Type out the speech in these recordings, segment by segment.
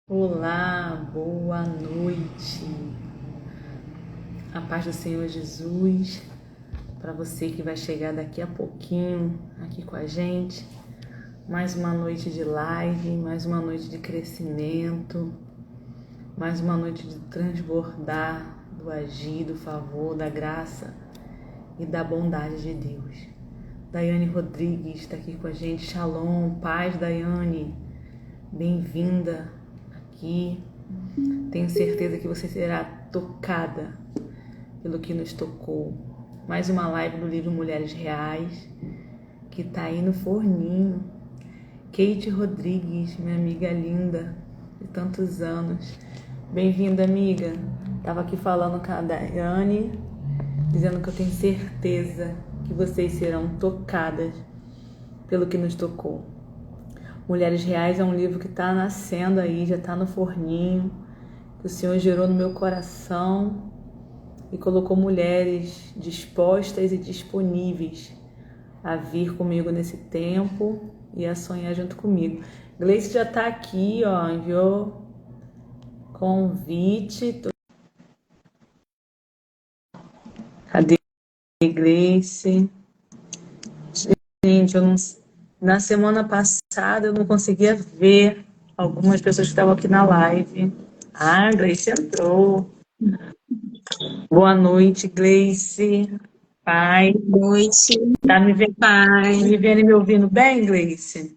Olá, boa noite. A paz do Senhor Jesus para você que vai chegar daqui a pouquinho aqui com a gente. Mais uma noite de live, mais uma noite de crescimento, mais uma noite de transbordar do agir, do favor, da graça e da bondade de Deus. Daiane Rodrigues está aqui com a gente. Shalom, paz, Daiane. Bem-vinda aqui. Tenho certeza que você será tocada pelo que nos tocou. Mais uma live do livro Mulheres Reais, que tá aí no forninho. Kate Rodrigues, minha amiga linda de tantos anos. Bem-vinda, amiga. Tava aqui falando com a Daiane, dizendo que eu tenho certeza que vocês serão tocadas pelo que nos tocou. Mulheres Reais é um livro que está nascendo aí, já está no forninho, que o Senhor gerou no meu coração e colocou mulheres dispostas e disponíveis a vir comigo nesse tempo e a sonhar junto comigo. Gleice já está aqui, ó, enviou convite. Cadê Gleice? Gente, na semana passada eu não conseguia ver algumas pessoas que estavam aqui na live. Ah, Gleice entrou. Boa noite, Gleice. Pai. Boa noite, Tá me vendo, pai. e me ouvindo bem, Gleice?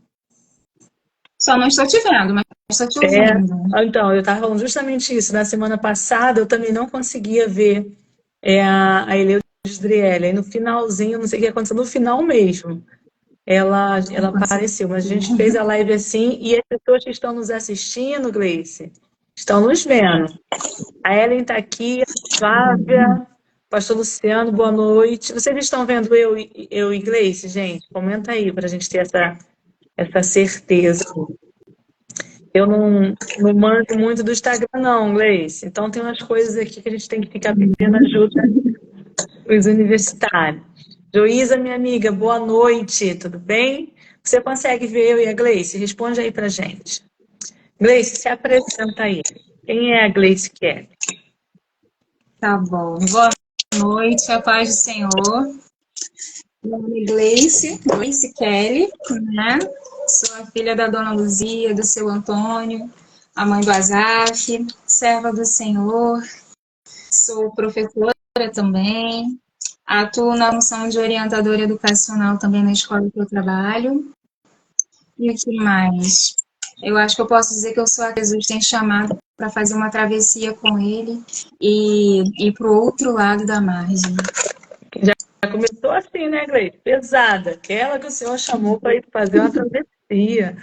Só não estou te vendo, mas estou te ouvindo. Então, eu estava falando justamente isso. Na semana passada eu também não conseguia ver a Eleudriele. Aí no finalzinho, não sei o que aconteceu, no final mesmo, ela apareceu. Mas a gente fez a live assim e as pessoas que estão nos assistindo, Gleice, estão nos vendo. A Ellen está aqui, a Flávia, Pastor Luciano, boa noite. Vocês estão vendo eu e Gleice, gente? Comenta aí para a gente ter essa certeza. Eu não manjo muito do Instagram, não, Gleice. Então tem umas coisas aqui que a gente tem que ficar pedindo ajuda os universitários. Joísa, minha amiga, boa noite, tudo bem? Você consegue ver eu e a Gleice? Responde aí pra gente. Gleice, se apresenta aí. Quem é a Gleice Kelly? Tá bom. Boa noite, a paz do Senhor. Meu nome é Gleice Kelly, né? Sou a filha da dona Luzia, do seu Antônio, a mãe do Azaf, serva do Senhor. Sou professora também. Atuo na função de orientadora educacional também na escola que eu trabalho. E o que mais? Eu acho que eu posso dizer que eu sou a que Jesus tem chamado para fazer uma travessia com ele e ir para o outro lado da margem. Já começou assim, né, Gleice? Pesada. Aquela que o Senhor chamou para ir fazer uma travessia.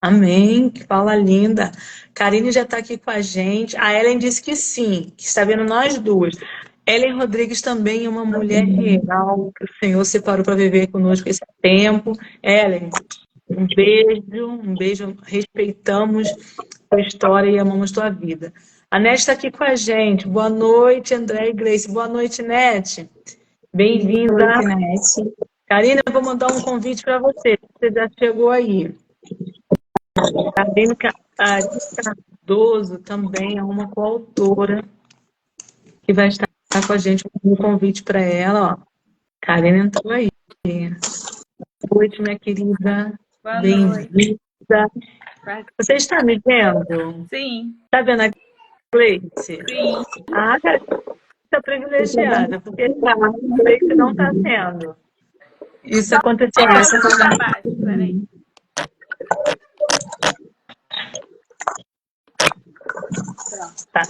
Amém, que fala linda. Karine já está aqui com a gente. A Ellen disse que sim, que está vendo nós duas. Ellen Rodrigues também é uma mulher real que o Senhor separou para viver conosco esse tempo. Ellen, um beijo, respeitamos tua história e amamos tua vida. A Nete está aqui com a gente. Boa noite, André e Gleice. Boa noite, Nete. Bem-vinda. Oi, Kenete. Karine, eu vou mandar um convite para você. Você já chegou aí. Karine Cardoso também é uma coautora que vai estar com a gente, um convite para ela. Ó. Karine entrou aí. Boa noite, minha querida. Boa noite. Bem-vinda. Você está me vendo? Sim, Está vendo a Gleice? sim. Ah, cara, está privilegiada, porque a Gleice não está sendo. Isso aconteceu com Essa foi Tá baixo, peraí. Tá.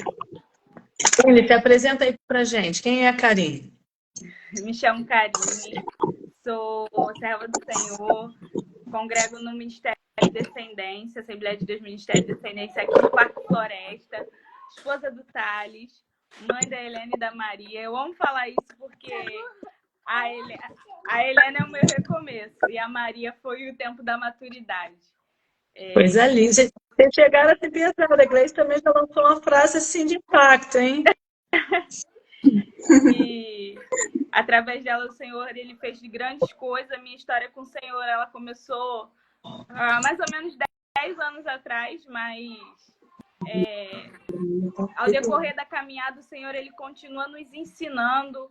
Karine, se apresenta aí pra gente. Quem é a Karine? Me chamo Karine, sou serva do Senhor, congrego no Ministério de Descendência, Assembleia de Deus Ministério de Descendência aqui no Parque Floresta, esposa do Thales, mãe da Helena e da Maria. Eu amo falar isso porque a Helena é o meu recomeço e a Maria foi o tempo da maturidade. Coisa linda. Vocês chegaram a se pensar, a Gleice também já lançou uma frase assim de impacto, hein? E através dela o Senhor ele fez grandes coisas. A minha história com o Senhor ela começou há mais ou menos 10 anos atrás, mas ao decorrer da caminhada, o Senhor ele continua nos ensinando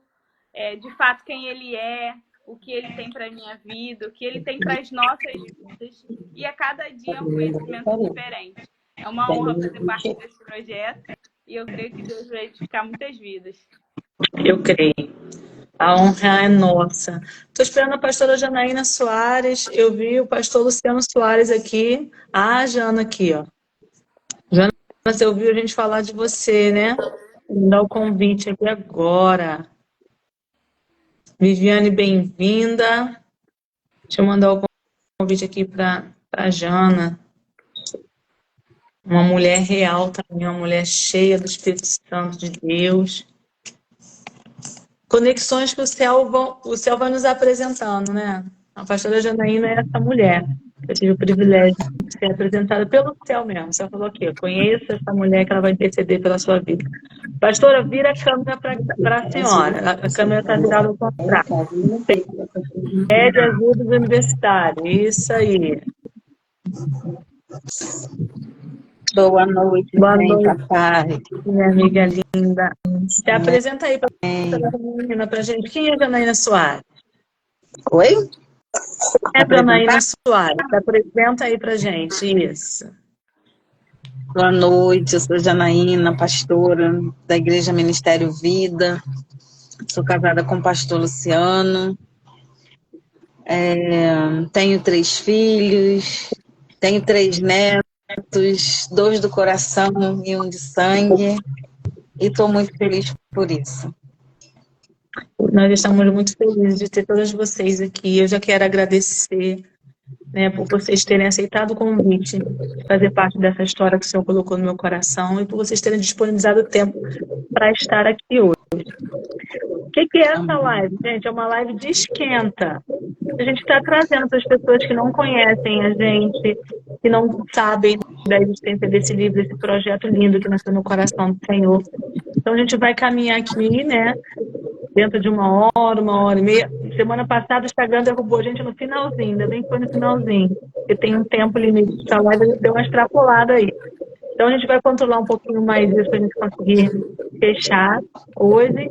de fato quem Ele é, o que Ele tem para a minha vida, o que Ele tem para as nossas vidas. E a cada dia é um conhecimento diferente. É uma honra fazer parte desse projeto e eu creio que Deus vai edificar muitas vidas. Eu creio. A honra é nossa. Estou esperando a pastora Janaína Soares. Eu vi o pastor Luciano Soares aqui. Ah, a Jana aqui, ó. Jana, você ouviu a gente falar de você, né? Vou dar o convite aqui agora. Viviane, bem-vinda. Deixa eu mandar o convite aqui para a Jana. Uma mulher real também, uma mulher cheia do Espírito Santo de Deus. Conexões que o céu vai nos apresentando, né? A pastora Janaína é essa mulher. Eu tive o privilégio de ser apresentada pelo céu mesmo. O céu falou aqui, eu conheço essa mulher que ela vai interceder pela sua vida. Pastora, vira a câmera para a senhora. A câmera está virada ao contrário. Pede ajuda do universitário. Isso aí. Boa noite, Boa gente, noite, a paz. minha amiga linda. Se apresenta aí para a gente. Quem é Janaína Soares? Oi? É Janaína Soares. Se apresenta aí para a gente. Isso. Boa noite, eu sou Janaína, pastora da Igreja Ministério Vida. Sou casada com o pastor Luciano. Tenho 3 filhos, tenho 3 netos, 2 do coração e 1 de sangue. E estou muito feliz por isso. Nós estamos muito felizes de ter todas vocês aqui. Eu já quero agradecer, né, por vocês terem aceitado o convite de fazer parte dessa história que o Senhor colocou no meu coração e por vocês terem disponibilizado o tempo para estar aqui hoje. O que é essa live, gente? É uma live de esquenta. A gente está trazendo para as pessoas que não conhecem a gente, que não sabem da existência desse livro, desse projeto lindo que nasceu no coração do Senhor. Então a gente vai caminhar aqui, né? Dentro de 1 hora e meia. Semana passada o Instagram derrubou a gente no finalzinho, ainda bem que foi no finalzinho, porque tem um tempo limite para lá e deu uma extrapolada aí. Então a gente vai controlar um pouquinho mais isso para a gente conseguir fechar hoje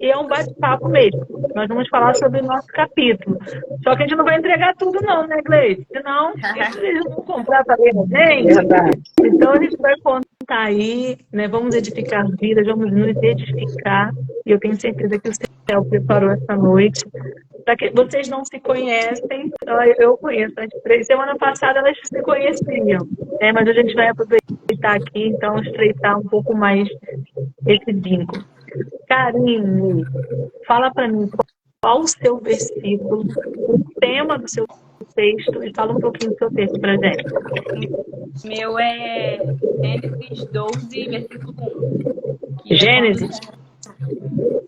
e é um bate-papo mesmo. Nós vamos falar sobre o nosso capítulo. Só que a gente não vai entregar tudo não, né, Gleice? Senão eles vão comprar para ler a gente. Verdade. Então a gente vai contar aí, né? Vamos edificar vidas, vamos nos edificar. E eu tenho certeza que o céu preparou essa noite. Para que vocês não se conhecem, eu conheço as 3. Semana passada elas se conheciam, né? Mas a gente vai aproveitar aqui, então, estreitar um pouco mais esse vínculo. Karine, fala para mim qual o seu versículo, o tema do seu texto, e fala um pouquinho do seu texto para a gente. Meu é Gênesis 12, versículo 1. Gênesis?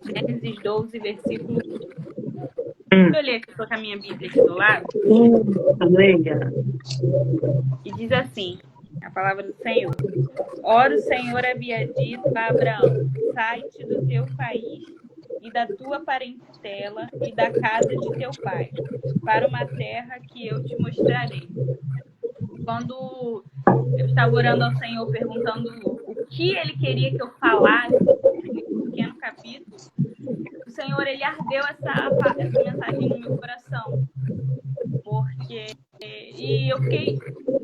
Gênesis 12, versículo 1. Deixa eu ler aqui, com a minha Bíblia aqui do lado. Leia. E diz assim, a palavra do Senhor. Ora, o Senhor havia dito a Abraão, sai-te do teu país e da tua parentela e da casa de teu pai, para uma terra que eu te mostrarei. Quando eu estava orando ao Senhor, perguntando o que Ele queria que eu falasse nesse pequeno capítulo, o Senhor, Ele ardeu essa mensagem no meu coração. E eu fiquei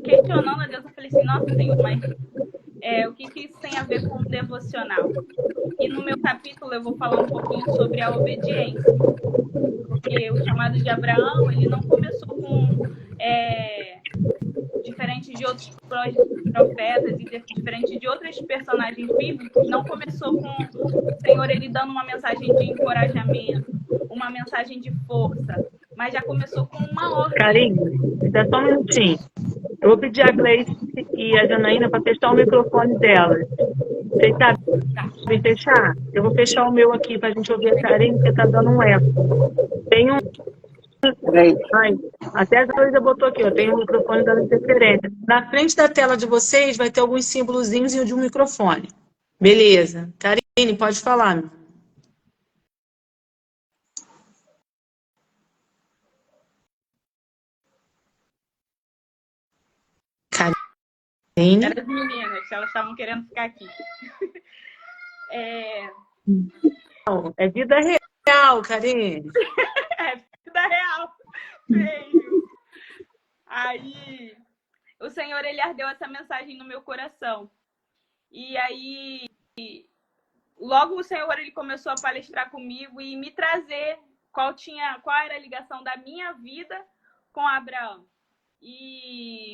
questionando a Deus, eu falei assim, nossa, Senhor, mas o que isso tem a ver com o devocional? E no meu capítulo eu vou falar um pouquinho sobre a obediência. Porque o chamado de Abraão, ele não começou com... diferente de outros profetas e diferente de outros personagens bíblicos, não começou com o Senhor ele dando uma mensagem de encorajamento, uma mensagem de força, mas já começou com uma ordem. Karine, dá só um minutinho. Eu vou pedir a Gleice e a Janaína para fechar o microfone delas. Vocês sabem fechar? Eu vou fechar o meu aqui para a gente ouvir a Karine, porque está dando um eco. Tem um... Ai, até a Luísa botou aqui, ó, tem um microfone dando interferência. Na frente da tela de vocês vai ter alguns símbolozinhos de um microfone. Beleza. Karine, pode falar. Eram as meninas, elas estavam querendo ficar aqui. É vida real, Karine. É vida real. Veio. Aí, o Senhor, ele ardeu essa mensagem no meu coração. E aí, logo o Senhor, ele começou a palestrar comigo e me trazer qual era a ligação da minha vida com Abraão. E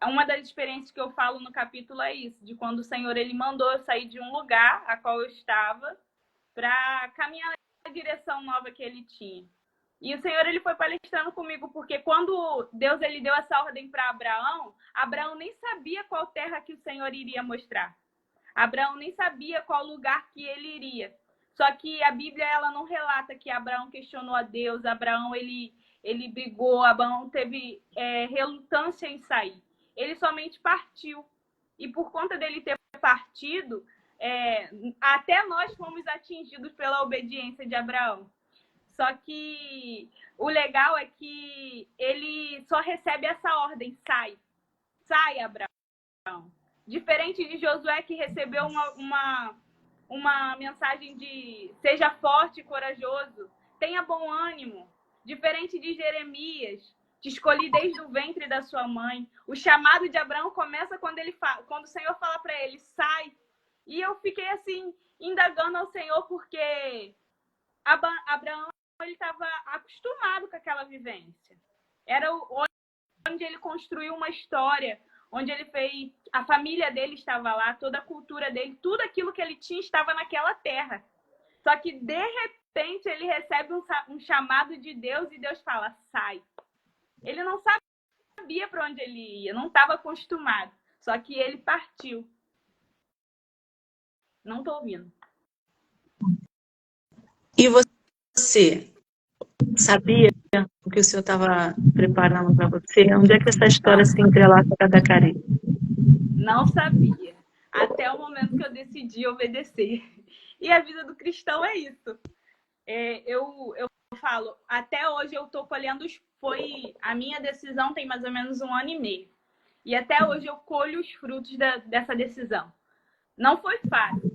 uma das experiências que eu falo no capítulo é isso, de quando o Senhor, ele mandou eu sair de um lugar a qual eu estava para caminhar na direção nova que ele tinha. E o Senhor, ele foi palestrando comigo, porque quando Deus, ele deu essa ordem para Abraão, Abraão nem sabia qual terra que o Senhor iria mostrar. Abraão nem sabia qual lugar que ele iria. Só que a Bíblia, ela não relata que Abraão questionou a Deus, Abraão, ele brigou, Abraão teve relutância em sair. Ele somente partiu. E por conta dele ter partido, até nós fomos atingidos pela obediência de Abraão. Só que o legal é que ele só recebe essa ordem, sai. Sai, Abraão. Diferente de Josué, que recebeu uma mensagem de seja forte e corajoso, tenha bom ânimo. Diferente de Jeremias, te escolhi desde o ventre da sua mãe. O chamado de Abraão começa quando o Senhor fala para ele, sai. E eu fiquei assim, indagando ao Senhor, porque Abraão, ele estava acostumado com aquela vivência. Era onde ele construiu uma história, onde ele fez, a família dele estava lá, toda a cultura dele, tudo aquilo que ele tinha estava naquela terra. Só que, de repente, ele recebe um chamado de Deus e Deus fala, sai. Ele não sabia para onde ele ia, não estava acostumado. Só que ele partiu. Não estou ouvindo. E você sabia o que o Senhor estava preparando para você? Onde é que essa história se entrelaça com a da Karine? Não sabia. Até o momento que eu decidi obedecer. E a vida do cristão é isso. Eu falo, até hoje eu estou colhendo a minha decisão tem mais ou menos 1 ano e meio. E até hoje eu colho os frutos dessa decisão. Não foi fácil,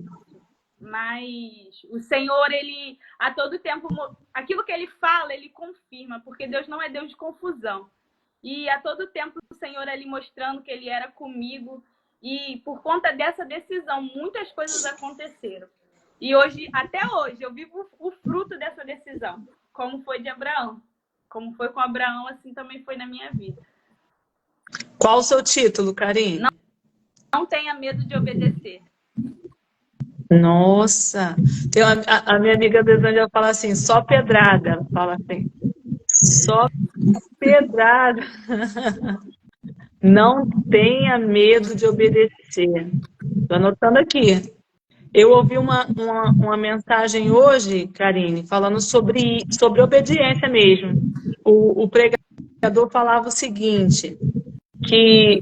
mas o Senhor, ele a todo tempo, aquilo que ele fala, ele confirma, porque Deus não é Deus de confusão. E a todo tempo o Senhor ali mostrando que ele era comigo. E por conta dessa decisão, muitas coisas aconteceram. E hoje, até hoje, eu vivo o fruto dessa decisão, como foi de Abraão. Como foi com Abraão, assim também foi na minha vida. Qual o seu título, Karine? Não tenha medo de obedecer. Nossa! A minha amiga Besângela fala assim, só pedrada. Ela fala assim, só pedrada. Não tenha medo de obedecer. Estou anotando aqui. Eu ouvi uma mensagem hoje, Karine, falando sobre obediência mesmo. O pregador falava o seguinte, que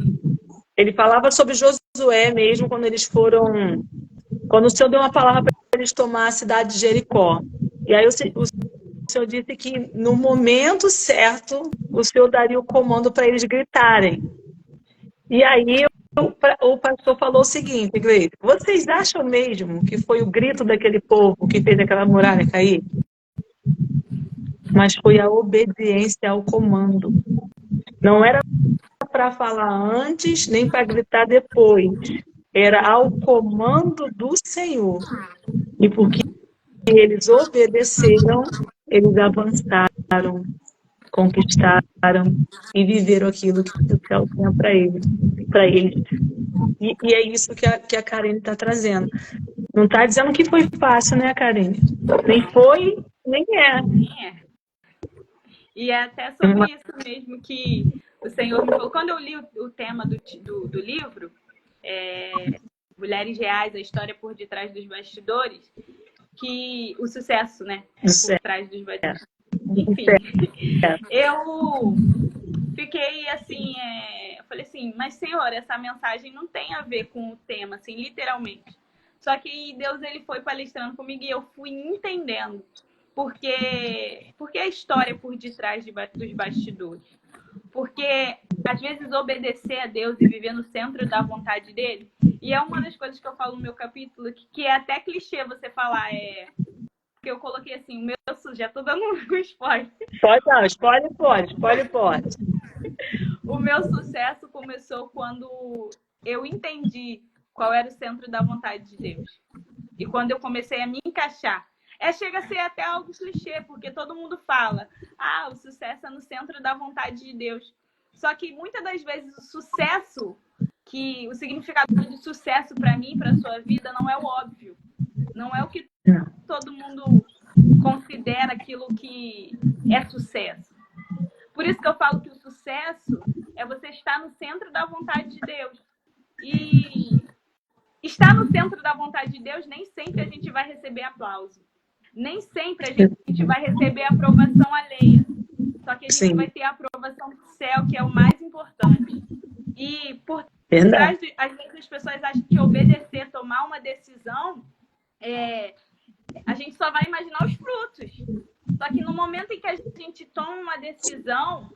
ele falava sobre Josué mesmo, quando o Senhor deu uma palavra para eles tomar a cidade de Jericó. E aí o Senhor disse que no momento certo, o Senhor daria o comando para eles gritarem. E aí o pastor falou o seguinte, Gleice, vocês acham mesmo que foi o grito daquele povo que fez aquela muralha cair? Mas foi a obediência ao comando. Não era para falar antes, nem para gritar depois. Era ao comando do Senhor. E porque eles obedeceram, eles avançaram, conquistaram e viveram aquilo que o céu tinha para eles. E é isso que a Karine está trazendo. Não está dizendo que foi fácil, né, Karine? Nem foi, nem é. Nem é. E é até sobre isso mesmo que o Senhor me falou. Quando eu li o tema do livro, Mulheres Reais, a história por detrás dos bastidores, que o sucesso, né? Por trás dos bastidores. Enfim, eu fiquei assim, eu falei assim, mas Senhor, essa mensagem não tem a ver com o tema, assim, literalmente. Só que Deus, ele foi palestrando comigo e eu fui entendendo porque a história por detrás dos bastidores. Porque às vezes, obedecer a Deus e viver no centro da vontade dele. E é uma das coisas que eu falo no meu capítulo, que é até clichê você falar, que eu coloquei assim, o meu já tô dando um spoiler. Pode não, spoiler pode. O meu sucesso começou quando eu entendi qual era o centro da vontade de Deus. E quando eu comecei a me encaixar. Chega a ser até algo clichê, porque todo mundo fala, o sucesso é no centro da vontade de Deus. Só que muitas das vezes o sucesso, o significado de sucesso para mim, para a sua vida, não é o óbvio. Não é o que todo mundo considera aquilo que é sucesso. Por isso que eu falo que o sucesso é você estar no centro da vontade de Deus. E estar no centro da vontade de Deus, nem sempre a gente vai receber aplauso. Nem sempre a gente vai receber aprovação alheia. Só que a gente vai ter a aprovação do céu, que é o mais importante. E por trás, às vezes as pessoas acham que obedecer, tomar uma decisão, a gente só vai imaginar os frutos. Só que no momento em que a gente toma uma decisão,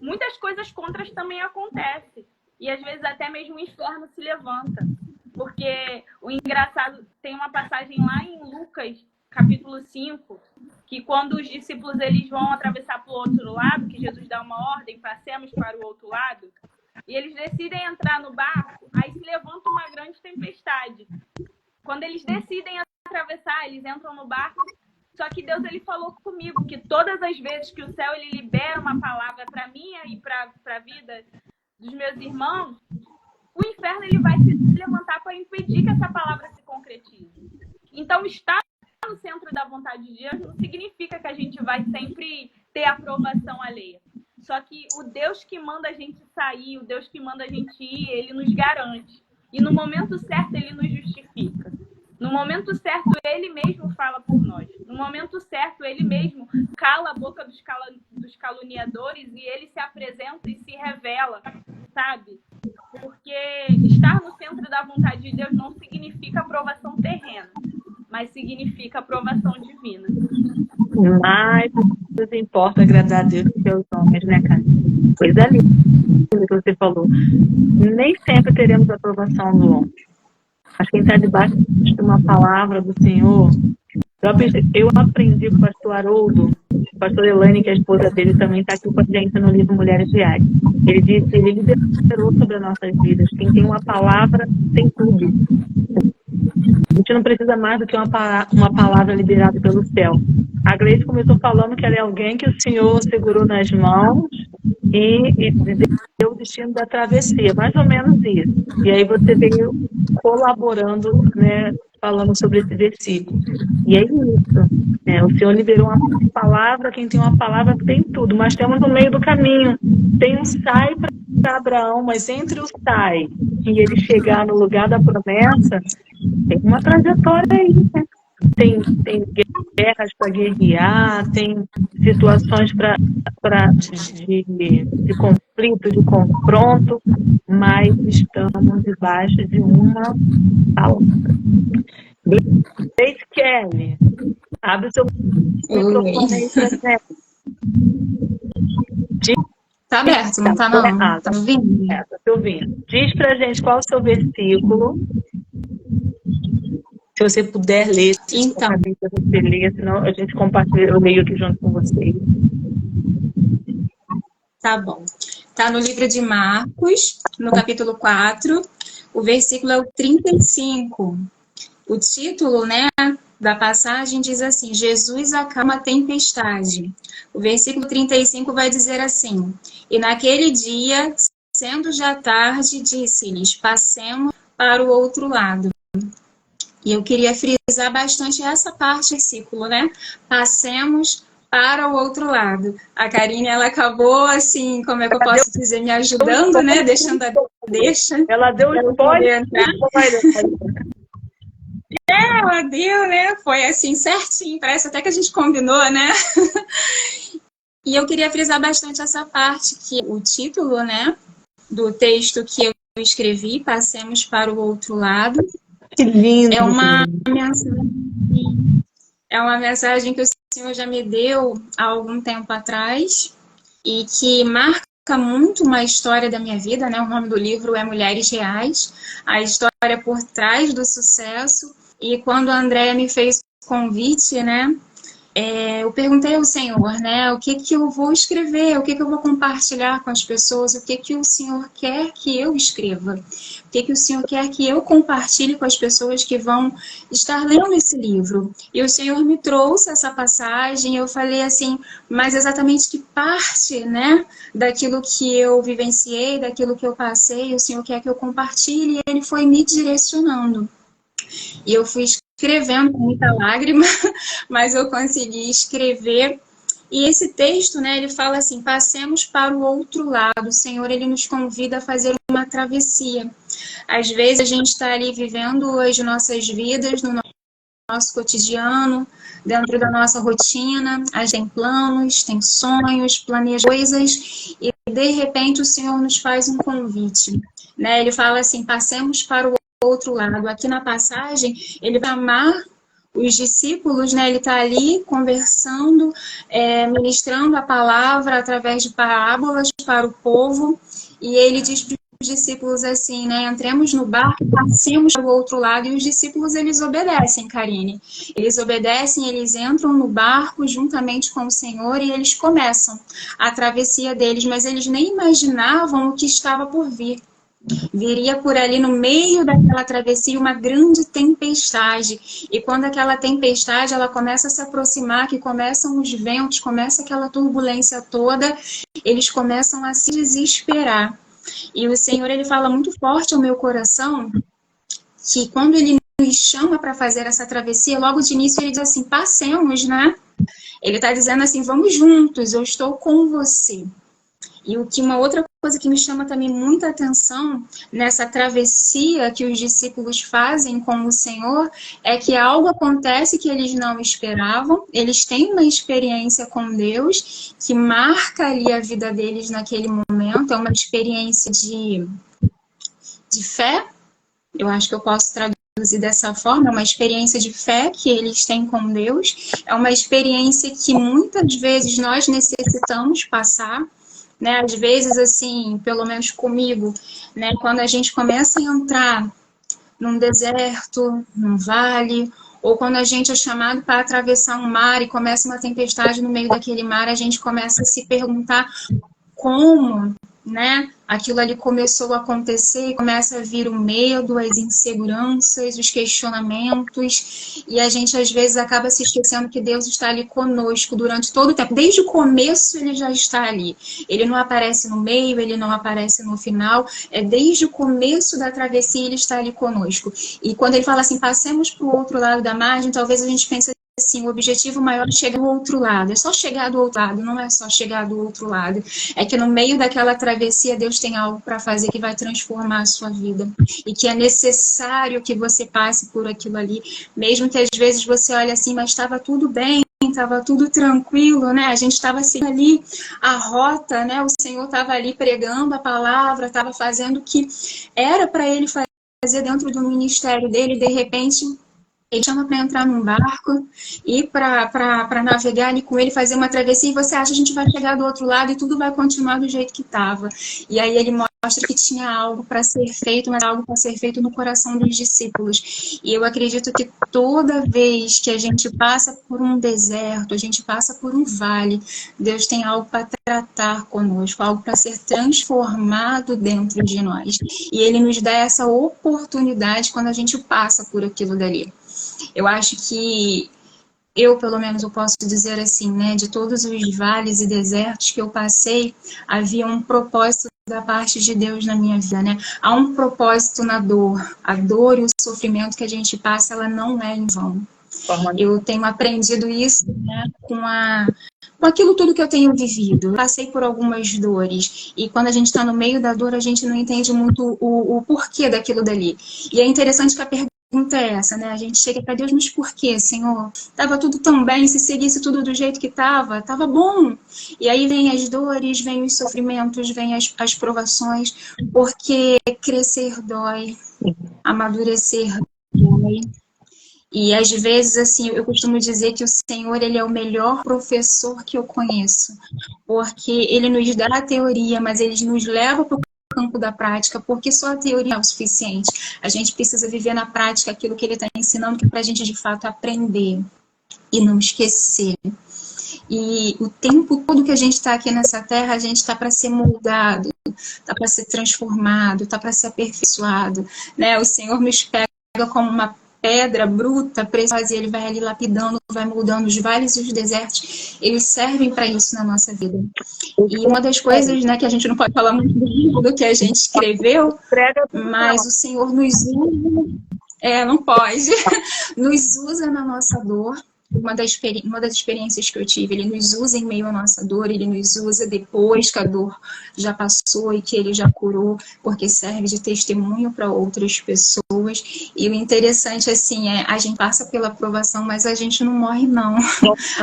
muitas coisas contras também acontecem. E às vezes até mesmo o inferno se levanta. Porque o engraçado, tem uma passagem lá em Lucas, capítulo 5, que quando os discípulos eles vão atravessar para o outro lado, que Jesus dá uma ordem, passemos para o outro lado, e eles decidem entrar no barco, aí se levanta uma grande tempestade. Quando eles decidem atravessar, eles entram no barco, só que Deus ele falou comigo que todas as vezes que o céu ele libera uma palavra para mim e para a vida dos meus irmãos, o inferno ele vai se levantar para impedir que essa palavra se concretize. Então, estar no centro da vontade de Deus não significa que a gente vai sempre ter aprovação alheia. Só que o Deus que manda a gente sair, o Deus que manda a gente ir, ele nos garante. E no momento certo, ele nos justifica. No momento certo, ele mesmo fala por nós. No momento certo, ele mesmo cala a boca dos caluniadores e ele se apresenta e se revela, sabe? Porque estar no centro da vontade de Deus não significa aprovação terrena, mas significa aprovação divina. Mas nos importa agradar a Deus e seus homens, né, cara? Coisa linda que você falou. Nem sempre teremos aprovação do homem. Mas quem está debaixo de uma palavra do Senhor, eu aprendi com o pastor Haroldo, o pastor Elaine, que é a esposa dele, também está aqui com a gente no livro Mulheres Diárias. Ele disse, ele liberou sobre as nossas vidas. Quem tem uma palavra, tem tudo. A gente não precisa mais do que uma palavra liberada pelo céu. A Gleice começou falando que ela é alguém que o Senhor segurou nas mãos e deu o destino da travessia, mais ou menos isso. E aí você veio colaborando, né, falando sobre esse versículo. E é isso. O Senhor liberou uma palavra, quem tem uma palavra tem tudo, mas temos no meio do caminho. Tem um sai para Abraão, mas entre o sai e ele chegar no lugar da promessa, tem uma trajetória aí, né? Tem guerras para guerrear, tem situações de conflito, de confronto, mas estamos debaixo de uma palavra. Grace Kelly, abre o seu microfone aí pra gente. Tá aberto, não tá não? Tá ouvindo? Tô ouvindo. Diz pra gente qual é o seu versículo. Se você puder ler, então, você lê, senão a gente compartilha, eu leio aqui junto com vocês. Tá bom. Tá no livro de Marcos, no capítulo 4, o versículo é o 35. O título, né, da passagem diz assim, Jesus acalma a tempestade. O versículo 35 vai dizer assim, e naquele dia, sendo já tarde, disse-lhes, passemos para o outro lado. E eu queria frisar bastante essa parte do versículo, né? Passemos para o outro lado. A Karine, ela acabou, assim, como é que eu posso dizer, me ajudando, né? Deixando a deixa. Ela deu spoiler. Ela deu, né? Foi assim, certinho. Parece até que a gente combinou, né? E eu queria frisar bastante essa parte, que o título, né? Do texto que eu escrevi, Passemos para o Outro Lado. Que lindo! É uma mensagem que o Senhor já me deu há algum tempo atrás e que marca muito uma história da minha vida, né? O nome do livro é Mulheres Reais, a história por trás do sucesso. E quando a Andréia me fez o convite, né? Eu perguntei ao Senhor, né? O que que eu vou escrever? O que que eu vou compartilhar com as pessoas? O que que o Senhor quer que eu escreva? O que que o Senhor quer que eu compartilhe com as pessoas que vão estar lendo esse livro? E o Senhor me trouxe essa passagem. Eu falei assim, mas exatamente que parte, né? Daquilo que eu vivenciei, daquilo que eu passei, o Senhor quer que eu compartilhe. E Ele foi me direcionando. E eu fui escrevendo com muita lágrima, mas eu consegui escrever. E esse texto, né, ele fala assim, passemos para o outro lado. O Senhor, ele nos convida a fazer uma travessia. Às vezes a gente está ali vivendo as nossas vidas, no nosso cotidiano, dentro da nossa rotina, a gente tem planos, tem sonhos, planeja coisas, e de repente o Senhor nos faz um convite. Né? Ele fala assim, passemos para o outro lado. Aqui na passagem, ele vai amar os discípulos, né? Ele está ali conversando, ministrando a palavra através de parábolas para o povo, e ele diz para os discípulos assim, né? Entremos no barco, passemos para o outro lado, e os discípulos, eles obedecem, Karine. Eles obedecem, eles entram no barco juntamente com o Senhor, e eles começam a travessia deles, mas eles nem imaginavam o que estava por vir. Viria por ali no meio daquela travessia uma grande tempestade. E quando aquela tempestade ela começa a se aproximar, que começam os ventos, começa aquela turbulência toda, eles começam a se desesperar. E o Senhor, ele fala muito forte ao meu coração, que quando ele nos chama para fazer essa travessia, logo de início ele diz assim, passemos, né? Ele está dizendo assim, vamos juntos, eu estou com você. E uma outra coisa que me chama também muita atenção nessa travessia que os discípulos fazem com o Senhor é que algo acontece que eles não esperavam, eles têm uma experiência com Deus que marca ali a vida deles naquele momento, é uma experiência de fé, eu acho que eu posso traduzir dessa forma, é uma experiência de fé que eles têm com Deus, é uma experiência que muitas vezes nós necessitamos passar, né? Às vezes, assim, pelo menos comigo, né? Quando a gente começa a entrar num deserto, num vale, ou quando a gente é chamado para atravessar um mar e começa uma tempestade no meio daquele mar, a gente começa a se perguntar como, né? Aquilo ali começou a acontecer e começa a vir o medo, as inseguranças, os questionamentos, e a gente às vezes acaba se esquecendo que Deus está ali conosco durante todo o tempo. Desde o começo ele já está ali. Ele não aparece no meio, ele não aparece no final, desde o começo da travessia ele está ali conosco. E quando ele fala assim, passemos para o outro lado da margem, talvez a gente pense assim, o objetivo maior é chegar do outro lado. É só chegar do outro lado, não é só chegar do outro lado. É que no meio daquela travessia, Deus tem algo para fazer que vai transformar a sua vida. E que é necessário que você passe por aquilo ali. Mesmo que às vezes você olhe assim, mas estava tudo bem, estava tudo tranquilo, né? A gente estava seguindo ali a rota, né? O Senhor estava ali pregando a palavra, estava fazendo o que era para Ele fazer dentro do ministério dele, de repente ele chama para entrar num barco e para navegar ali com ele, fazer uma travessia, e você acha que a gente vai chegar do outro lado e tudo vai continuar do jeito que estava. E aí ele mostra que tinha algo para ser feito, mas algo para ser feito no coração dos discípulos. E eu acredito que toda vez que a gente passa por um deserto, a gente passa por um vale, Deus tem algo para tratar conosco, algo para ser transformado dentro de nós. E Ele nos dá essa oportunidade quando a gente passa por aquilo dali. Eu acho que pelo menos, eu posso dizer assim, né, de todos os vales e desertos que eu passei, havia um propósito da parte de Deus na minha vida, né? Há um propósito na dor. A dor e o sofrimento que a gente passa, ela não é em vão. Eu tenho aprendido isso, né, com aquilo tudo que eu tenho vivido. Eu passei por algumas dores, e quando a gente está no meio da dor, a gente não entende muito o porquê daquilo dali. E é interessante que a pergunta é essa, né? A gente chega para Deus, mas por quê, Senhor? Tava tudo tão bem, se seguisse tudo do jeito que tava bom. E aí vem as dores, vem os sofrimentos, vem as provações, porque crescer dói, amadurecer dói. E às vezes, assim, eu costumo dizer que o Senhor, ele é o melhor professor que eu conheço, porque ele nos dá a teoria, mas ele nos leva para o campo da prática, porque só a teoria é o suficiente. A gente precisa viver na prática aquilo que ele está ensinando, que é para a gente, de fato, aprender e não esquecer. E o tempo todo que a gente está aqui nessa terra, a gente está para ser moldado, está para ser transformado, está para ser aperfeiçoado, né? O Senhor nos pega como uma pedra bruta, preciosa, e ele vai ali lapidando, vai moldando os vales e os desertos. Eles servem para isso na nossa vida. E uma das coisas, né, que a gente não pode falar muito do que a gente escreveu, mas o Senhor nos usa, não pode, nos usa na nossa dor. Uma das experiências que eu tive, ele nos usa em meio à nossa dor, ele nos usa depois que a dor já passou e que ele já curou, porque serve de testemunho para outras pessoas. E o interessante, assim, a gente passa pela provação, mas a gente não morre, não.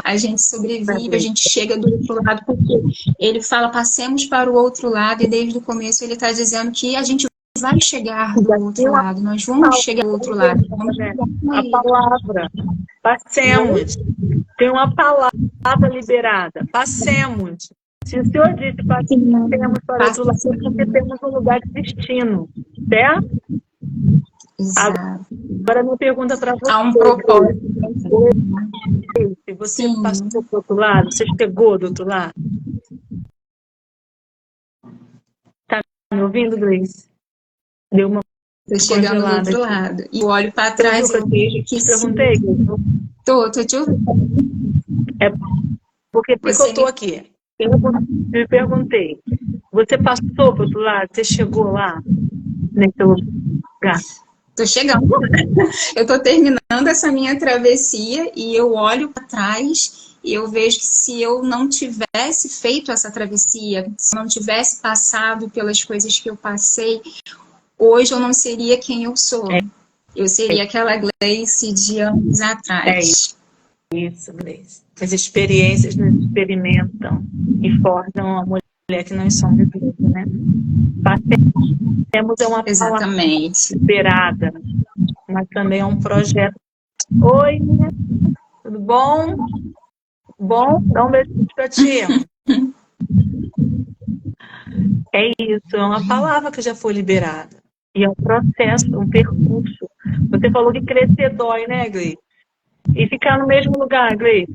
A gente sobrevive, a gente chega do outro lado, porque ele fala, passemos para o outro lado, e desde o começo ele está dizendo que a gente vai chegar do outro lado, nós vamos chegar do outro lado. A palavra, passemos. Tem uma palavra liberada, passemos. Se o Senhor disse passemos para o outro lado, é porque temos um lugar de destino, certo? Exato. Agora minha pergunta para você. Há um propósito. Se você passou para o outro lado, você chegou do outro lado? Tá me ouvindo, Gleice? Deu uma Estou chegando do outro lado. E eu olho para trás e eu vejo que perguntei. Tô te ouvindo. É porque eu estou aqui. Eu me perguntei. Você passou para o outro lado? Você chegou lá? Nesse lugar? Estou chegando. Eu estou terminando essa minha travessia e eu olho para trás e eu vejo que se eu não tivesse feito essa travessia, se eu não tivesse passado pelas coisas que eu passei, hoje eu não seria quem eu sou. Eu seria aquela Gleice de anos atrás. Isso, Gleice. As experiências nos experimentam e formam a mulher que nós somos, né? Temos uma Exatamente. palavra liberada, mas também é um projeto. Oi, tudo bom? Bom? Dá um beijo pra ti. É isso, é uma palavra que já foi liberada. E é um processo, um percurso. Você falou que crescer dói, né, Gleice? E ficar no mesmo lugar, Gleice?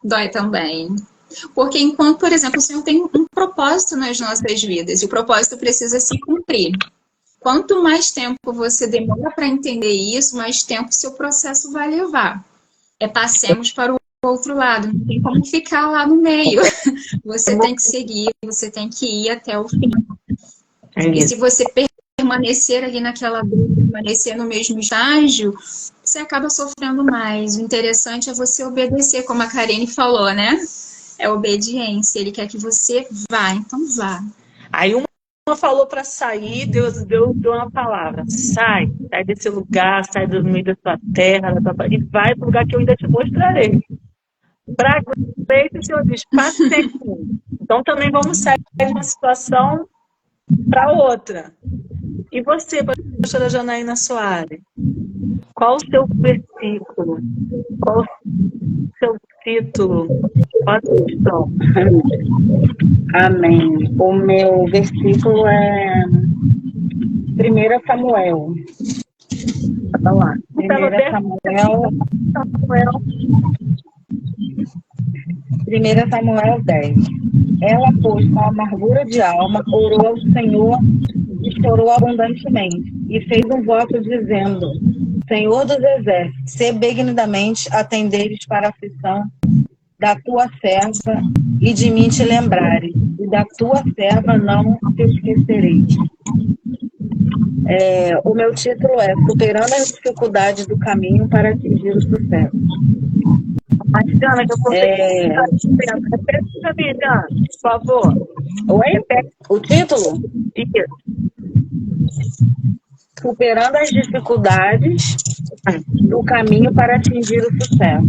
Dói também. Porque enquanto, por exemplo, o Senhor tem um propósito nas nossas vidas, e o propósito precisa se cumprir. Quanto mais tempo você demora para entender isso, mais tempo seu processo vai levar. Passemos para o outro lado, não tem como ficar lá no meio. Você tem que seguir, você tem que ir até o fim. E se você permanecer ali naquela dor, permanecer no mesmo estágio, você acaba sofrendo mais. O interessante é você obedecer, como a Karine falou, né? É obediência. Ele quer que você vá, então vá. Aí uma falou para sair, Deus deu uma palavra. Sai desse lugar, sai do meio da sua terra, e vai para o lugar que eu ainda te mostrarei. Para Gleice, o Senhor diz, passe. Então também vamos sair de uma situação para outra. E você, pastora Janaína Soares, qual o seu versículo? Qual o seu título? Qual a sua questão? Amém. O meu versículo é 1 Samuel. Tá lá. 1 Samuel 10. Ela, pois, com amargura de alma, orou ao Senhor e chorou abundantemente, e fez um voto dizendo: Senhor dos exércitos, se benignamente atenderes para a aflição da tua serva e de mim te lembrares, e da tua serva não te esquecerei. O meu título é Superando as dificuldades do caminho para atingir o sucesso. Diana, que eu repete pra mim, Diana, por favor. Oi? O título? Isso. Superando as dificuldades do caminho para atingir o sucesso.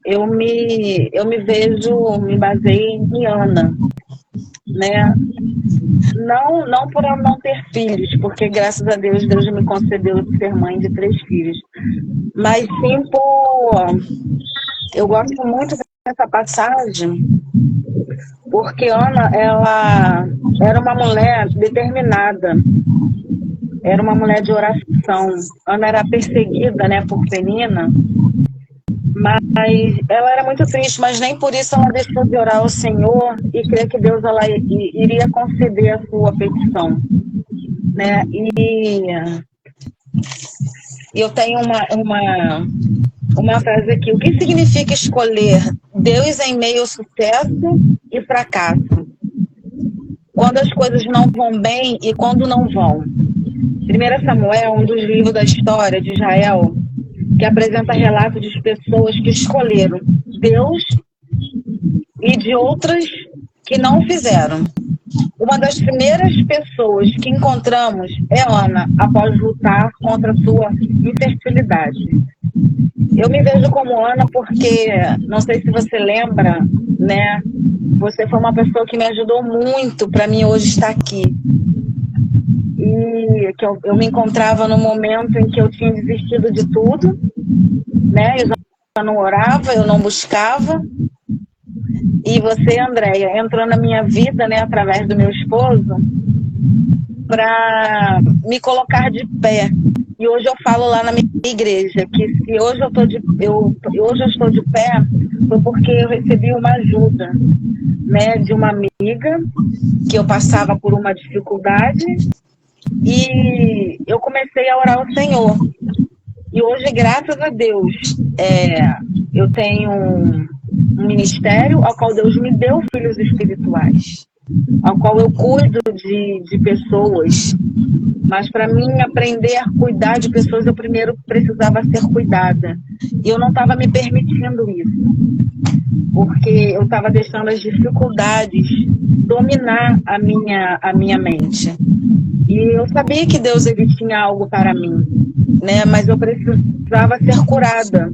Eu me baseio em Ana. né? Não por eu não ter filhos, porque graças a Deus, Deus me concedeu ser mãe de 3 filhos, mas sim por... Eu gosto muito dessa passagem, porque Ana, ela era uma mulher determinada, era uma mulher de oração. Ana era perseguida, né, por Penina, mas ela era muito triste, mas nem por isso ela deixou de orar ao Senhor e crer que Deus iria conceder a sua petição, né? E eu tenho uma frase aqui: o que significa escolher Deus em meio ao sucesso e fracasso? Quando as coisas não vão bem e quando não vão. 1 Samuel, um dos livros da história de Israel, que apresenta relatos de pessoas que escolheram Deus e de outras que não fizeram. Uma das primeiras pessoas que encontramos é Ana, após lutar contra a sua infertilidade. Eu me vejo como Ana porque, não sei se você lembra, né? Você foi uma pessoa que me ajudou muito para mim hoje estar aqui. E que eu me encontrava no momento em que eu tinha desistido de tudo, né? Eu já não orava, eu não buscava. E você, Andréia, entrou na minha vida, né, através do meu esposo, para me colocar de pé. E hoje eu falo lá na minha igreja que se hoje hoje eu estou de pé, foi porque eu recebi uma ajuda, né, de uma amiga que eu passava por uma dificuldade e eu comecei a orar ao Senhor. E hoje, graças a Deus, eu tenho um ministério ao qual Deus me deu filhos espirituais, ao qual eu cuido de pessoas. Mas para mim aprender a cuidar de pessoas, eu primeiro precisava ser cuidada. E eu não estava me permitindo isso, porque eu estava deixando as dificuldades dominar a minha mente. E eu sabia que Deus ele tinha algo para mim, né? Mas eu precisava ser curada.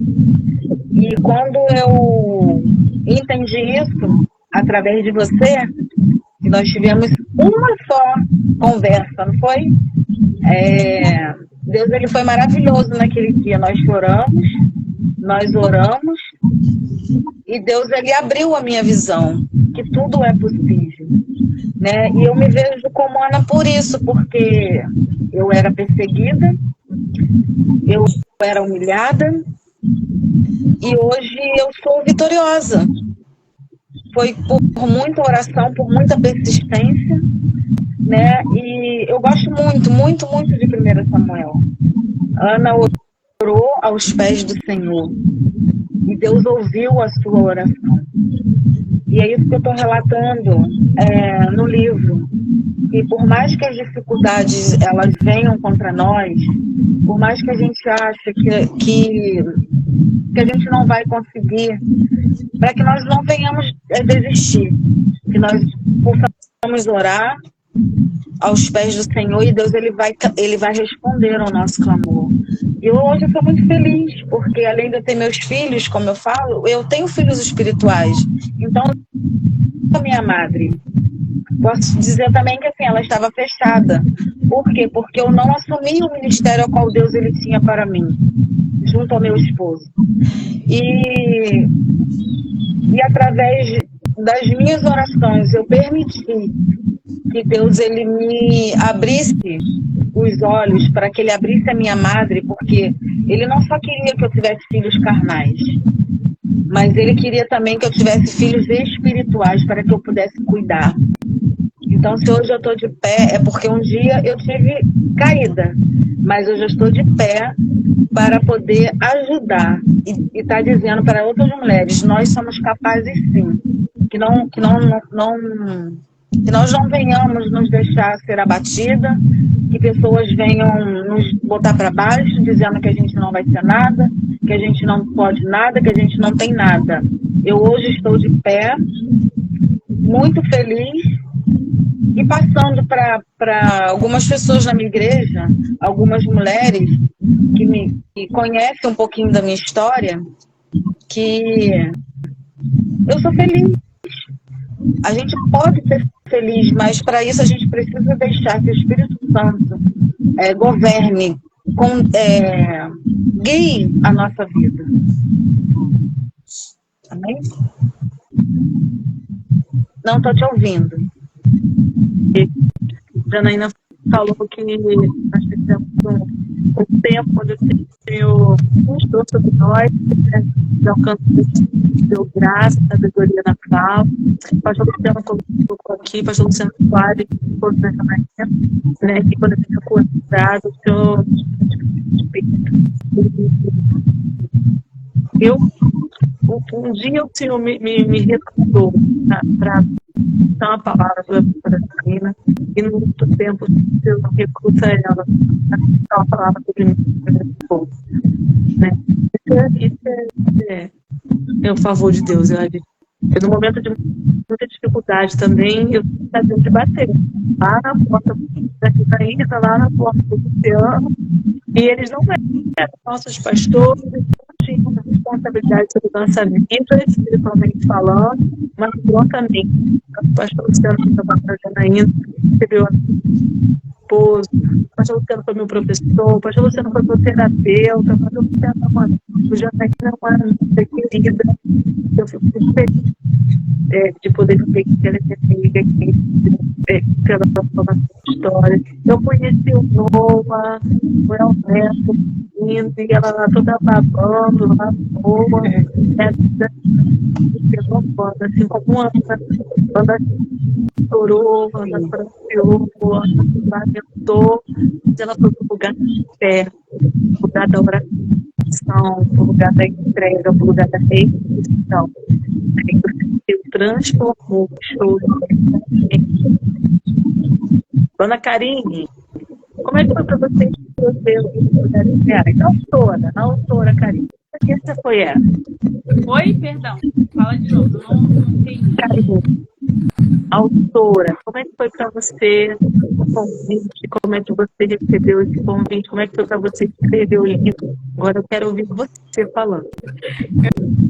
E quando eu entendi isso, através de você, nós tivemos uma só conversa, não foi? Deus ele foi maravilhoso naquele dia. Nós choramos, nós oramos, e Deus ele abriu a minha visão, que tudo é possível, né? E eu me vejo como Ana por isso, porque eu era perseguida, eu era humilhada, e hoje eu sou vitoriosa. Foi por muita oração, por muita persistência, né? E eu gosto muito, muito, muito de 1 Samuel. Ana orou aos pés do Senhor e Deus ouviu a sua oração. E é isso que eu estou relatando no livro. E por mais que as dificuldades elas venham contra nós, por mais que a gente ache que a gente não vai conseguir, para que nós não venhamos desistir, que nós possamos orar aos pés do Senhor e Deus ele vai responder ao nosso clamor. E hoje eu sou muito feliz, porque além de eu ter meus filhos, como eu falo, eu tenho filhos espirituais. Então, a minha madre, posso dizer também que assim, ela estava fechada. Por quê? Porque eu não assumi o ministério ao qual Deus ele tinha para mim, junto ao meu esposo. E através das minhas orações, eu permiti que Deus ele me abrisse os olhos, para que ele abrisse a minha madre, porque ele não só queria que eu tivesse filhos carnais, mas ele queria também que eu tivesse filhos espirituais, para que eu pudesse cuidar. Então, se hoje eu estou de pé, é porque um dia eu tive caída, mas hoje eu estou de pé para poder ajudar e estar dizendo para outras mulheres, nós somos capazes sim, que nós não venhamos nos deixar ser abatida, que pessoas venham nos botar para baixo, dizendo que a gente não vai ter nada, que a gente não pode nada, que a gente não tem nada. Eu hoje estou de pé, muito feliz, e passando para algumas pessoas na minha igreja, algumas mulheres que conhecem um pouquinho da minha história, que eu sou feliz. A gente pode ser feliz, mas para isso a gente precisa deixar que o Espírito Santo governe, guie a nossa vida. Amém? Não estou te ouvindo. Janaína falou que nós fizemos um tempo onde o Senhor mostrou sobre nós, né, de alcance, deu graça, sabedoria na fala. Pastor Luciano colocou aqui, pastor Luciano Soares, por Janaína, né, que quando a gente é acordado, o Senhor um dia o Senhor me recomendou para dar uma palavra para a Janaína, e no muito tempo o Senhor recusa ela para dar uma palavra sobre mim, né? Isso é o favor de Deus. Eu, no momento de muita dificuldade também, eu sabia de bater lá na porta da Janaína, lá na porta do Luciano, e eles não eram nossos pastores, tinham responsabilidade sobre nossa vida, espiritualmente falando, mas prontamente o pastor Luciano foi para a Janaína, recebeu a esposo, o pastor Luciano foi meu professor, o pastor Luciano foi meu terapeuta, o pastor Luciano o Janaína é uma amiga querida, eu fico muito feliz de poder ver que ela é amiga aqui, pela sua história. Eu conheci o Noah, o Elberto, lindo, e ela lá toda babando, lá boa, assim como a Ana chorou, a Ana franciou, a Ana lamentou, ela foi para o lugar de fé, o lugar da oração, o lugar da entrega, o lugar da restituição. Ele transformou o show. Dona Karine, como é que foi para você escrever o livro das reais? A autora, Karine. Que essa foi ela? Oi, perdão. Fala de novo. Não entendi. Karine, autora, como é que foi para você o convite? Como é que você recebeu esse convite? Como é que foi para você escrever o livro? Agora eu quero ouvir você falando.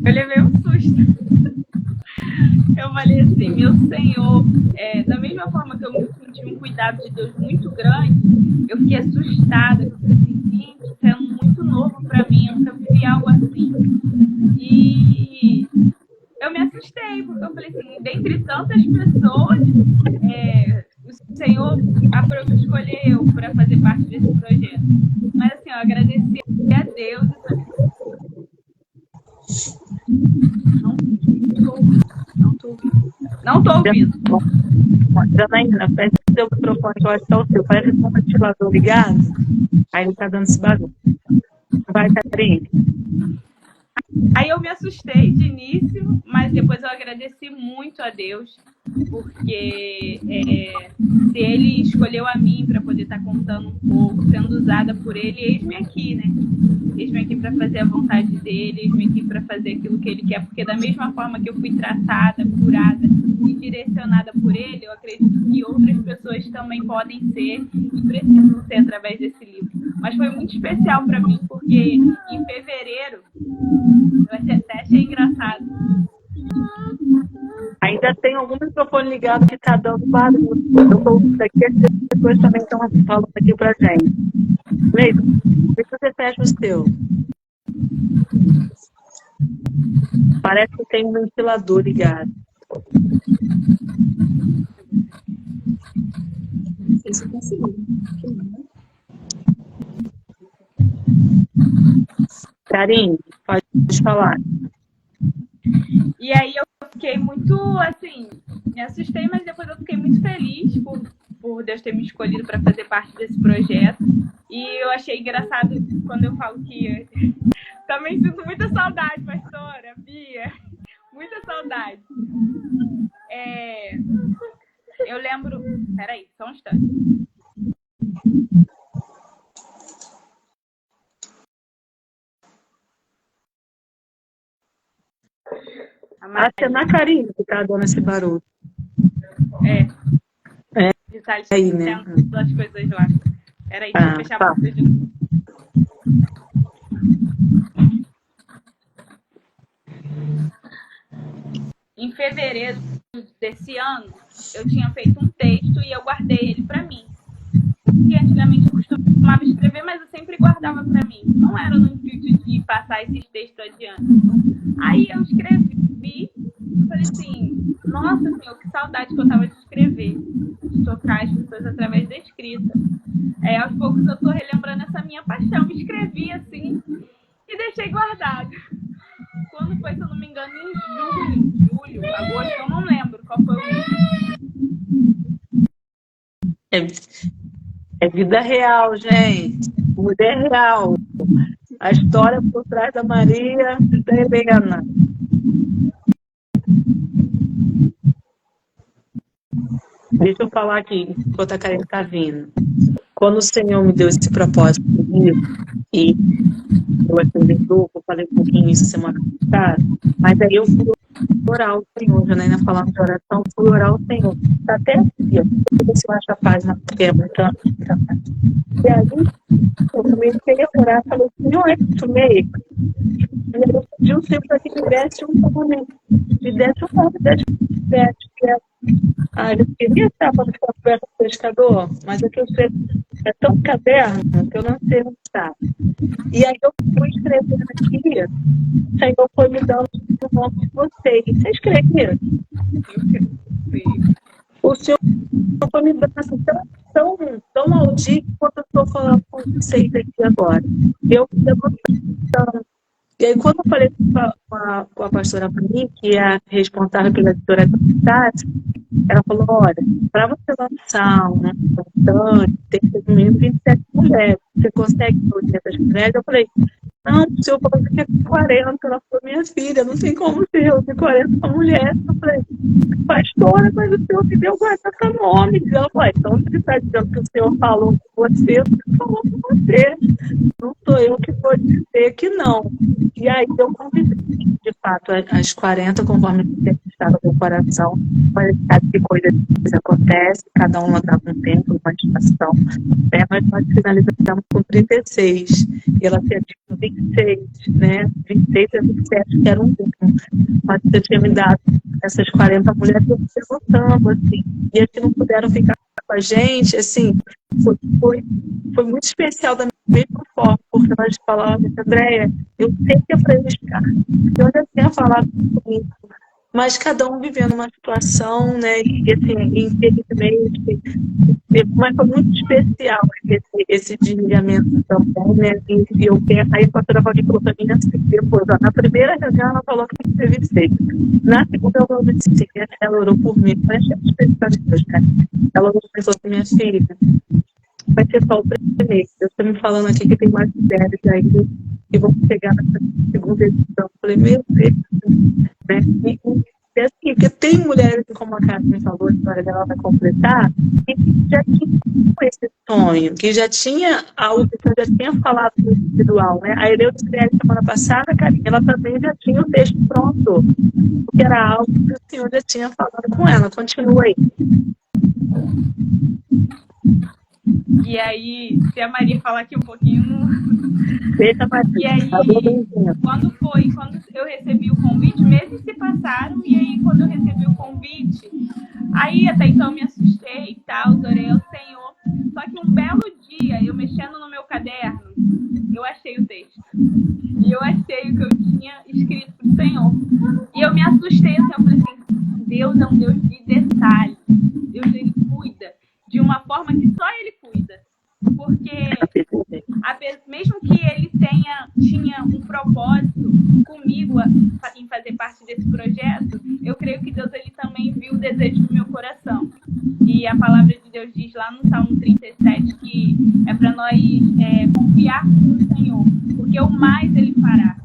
Eu levei um susto. Eu falei assim, meu Senhor, da mesma forma que eu senti um cuidado de Deus muito grande, eu fiquei assustada. Eu falei assim, gente, isso é muito novo para mim, eu nunca vivi algo assim. E eu me assustei, porque eu falei assim, dentre tantas pessoas, o Senhor escolheu para fazer parte desse projeto. Mas assim, eu agradeci a Deus. Não tô ouvindo. Janaína, peça o seu microfone, eu acho que é o seu. Parece um ventilador ligado. Aí ele tá dando esse barulho. Vai, Karine. Aí eu me assustei de início, mas depois eu agradeci muito a Deus, porque se Ele escolheu a mim para poder estar contando um pouco, sendo usada por Ele, eis-me aqui, né? Eis-me aqui para fazer a vontade dEle, eis-me aqui para fazer aquilo que Ele quer, porque da mesma forma que eu fui tratada, curada e direcionada por Ele, eu acredito que outras pessoas também podem ser e precisam ser através desse livro. Mas foi muito especial para mim, porque em fevereiro, eu até achei engraçado. Ainda tem algum microfone ligado que está dando barulho. Eu estou daqui, as pessoas também estão falando aqui pra gente. Mesmo, vê se você fecha o seu. Parece que tem um ventilador ligado. Não sei se eu consegui. Karine, pode falar. E aí eu fiquei muito, assim, me assustei, mas depois eu fiquei muito feliz por Deus ter me escolhido para fazer parte desse projeto. E eu achei engraçado quando eu falo que também sinto muita saudade, pastora, Bia, muita saudade. Eu lembro... Peraí, só um instante. Acho que é na Karine que tá dando esse barulho. De estar aí, né? as coisas lá. Peraí, deixa eu fechar a porta de novo. em fevereiro desse ano, eu tinha feito um texto e eu guardei ele para mim. Porque antigamente eu costumava escrever, mas eu sempre guardava para mim. Não era no intuito de passar esses textos adiante. Aí eu escrevi, falei assim, nossa Senhor, que saudade que eu tava de escrever, de tocar as pessoas através da escrita. Aos poucos eu tô relembrando essa minha paixão. Escrevi assim e deixei guardado. Quando foi, se eu não me engano, em julho, agosto, eu não lembro qual foi o mês. É vida real, gente. Mulher real. A história por trás da Maria e da Helena. Deixa eu falar aqui, enquanto a Karen está vindo. Quando o Senhor me deu esse propósito comigo, e eu acreditou, eu falei um pouquinho isso semana passada, mas aí eu fui orar ao Senhor, Janaína falando de oração, fui orar ao Senhor. Tá até aqui, ó. Deixa eu ver se eu acho a página perguntando. E aí, eu comecei a orar, falei, Senhor, é isso mesmo? E aí eu pedi o Senhor para que me desse um documento, me desse um nome, eu queria estar para ficar perto do pescador, mas aqui é tão caderno que eu não sei onde está. E aí eu fui escrevendo aqui, o Senhor foi me dando o nome de vocês. Você escrevia? O Senhor foi me dando assim, tão audível quanto eu estou falando com vocês aqui agora. Eu levantando. E aí, quando eu falei com a pastora Mani, que é a responsável pela editora da cidade, ela falou, olha, para você lançar uma coletânea, tem que ter no mínimo 27 mulheres. Você consegue 200 mulheres? Eu falei, não, o senhor falou que é 40. Ela falou, minha filha, não tem como se reunir 40 mulheres. Eu falei, pastora, mas o senhor me deu 40 nomes. Ela falou, então você está dizendo que o senhor falou com você, o senhor falou com você. Não sou eu que vou dizer que não. E aí eu convidei, de fato, as 40, conforme estava no meu coração, mas sabe que coisas acontecem, cada uma dá um tempo, uma estação. Mas nós finalizamos com 36. E ela tinha dito 26, né? 26 a 27, que era um grupo. Mas você tinha me dado essas 40 mulheres, eu fui perguntando, assim. E as que não puderam ficar com a gente, assim, foi muito especial da mesma forma, porque nós falávamos, Andréia, eu sei que é para eu ficar. Eu já tinha falado comigo, mas cada um vivendo uma situação, né, e assim, infelizmente, mas foi muito especial esse desligamento também, né, e eu tenho, aí a pastora Valdir falou para mim assim, depois, ó, na primeira reunião ela falou que teve 6, na segunda ela falou assim, ela orou por mim, mas é especial de Deus, cara. Ela orou e falou assim, minha filha, vai ser só o primeiro. Eu estou me falando aqui que tem mais mulheres aí que vão chegar nessa segunda edição. Eu falei, meu Deus, né? E assim, porque tem mulheres, como a Cássio me falou, a história dela vai completar, e que já tinha esse sonho, que já tinha algo que eu já tinha falado no individual, né? A Eleusa semana passada, Karine, ela também já tinha o texto pronto, porque era algo que o senhor já tinha falado com ela. Continua aí. E aí, se a Maria falar aqui um pouquinho. Deixa, Maria. E aí, quando eu recebi o convite, meses se passaram, e aí quando eu recebi o convite, aí até então eu me assustei e tal, orei ao Senhor. Só que um belo dia, eu mexendo no meu caderno, eu achei o texto. E eu achei o que eu tinha escrito pro Senhor. E eu me assustei assim, eu falei assim, Deus é um Deus de detalhes. Deus, ele cuida de uma forma que só ele cuida. Porque, mesmo que ele tinha um propósito comigo em fazer parte desse projeto, eu creio que Deus, ele também viu o desejo do meu coração. E a palavra de Deus diz lá no Salmo 37 que é para nós confiar no Senhor, porque o mais ele fará.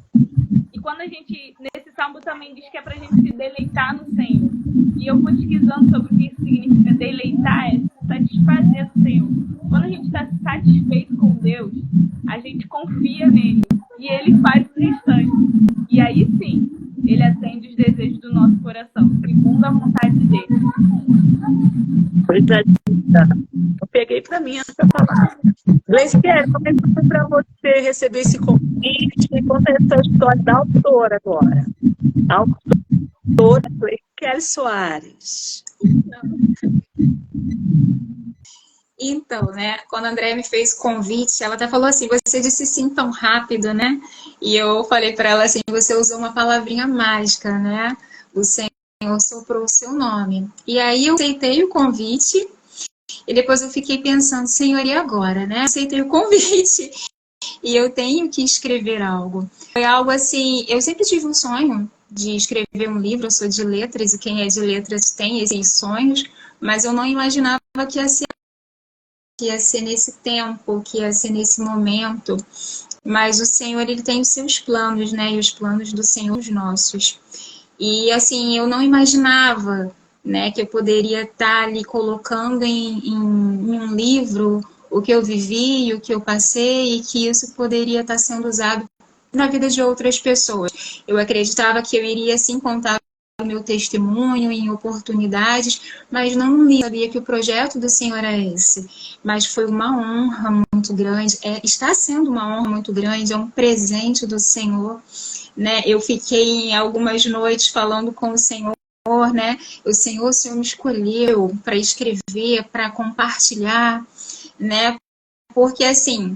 E quando a gente, nesse salmo também diz que é para a gente se deleitar no Senhor. E eu pesquisando sobre o que isso significa deleitar, é satisfazer o Senhor. Quando a gente está satisfeito com Deus, a gente confia nele e ele faz o restante. E aí sim, ele atende os desejos do nosso coração, segundo a vontade dele. Pois é, eu peguei para mim essa palavra. Gleice, como é que foi para você receber esse convite? Me conta essa história da autora agora. A autora, Gleice Kelly Soares. Então, né, quando a Andréia me fez o convite, ela até falou assim, você disse sim tão rápido, né? E eu falei para ela assim, você usou uma palavrinha mágica, né? O Senhor soprou o seu nome. E aí eu aceitei o convite e depois eu fiquei pensando, Senhor, e agora, né? Aceitei o convite e eu tenho que escrever algo. Foi algo assim, eu sempre tive um sonho de escrever um livro, eu sou de letras e quem é de letras tem esses sonhos, mas eu não imaginava que ia ser nesse tempo, que ia ser nesse momento. Mas o Senhor, ele tem os seus planos, né? E os planos do Senhor, os nossos. E, assim, eu não imaginava, né, que eu poderia estar ali colocando em um livro o que eu vivi, o que eu passei, e que isso poderia estar sendo usado na vida de outras pessoas. Eu acreditava que eu iria, sim, contar o meu testemunho em oportunidades, mas não sabia que o projeto do Senhor é esse. Mas foi uma honra muito grande, está sendo uma honra muito grande, é um presente do Senhor, né? Eu fiquei algumas noites falando com o Senhor, né? O Senhor me escolheu para escrever, para compartilhar, né? Porque assim,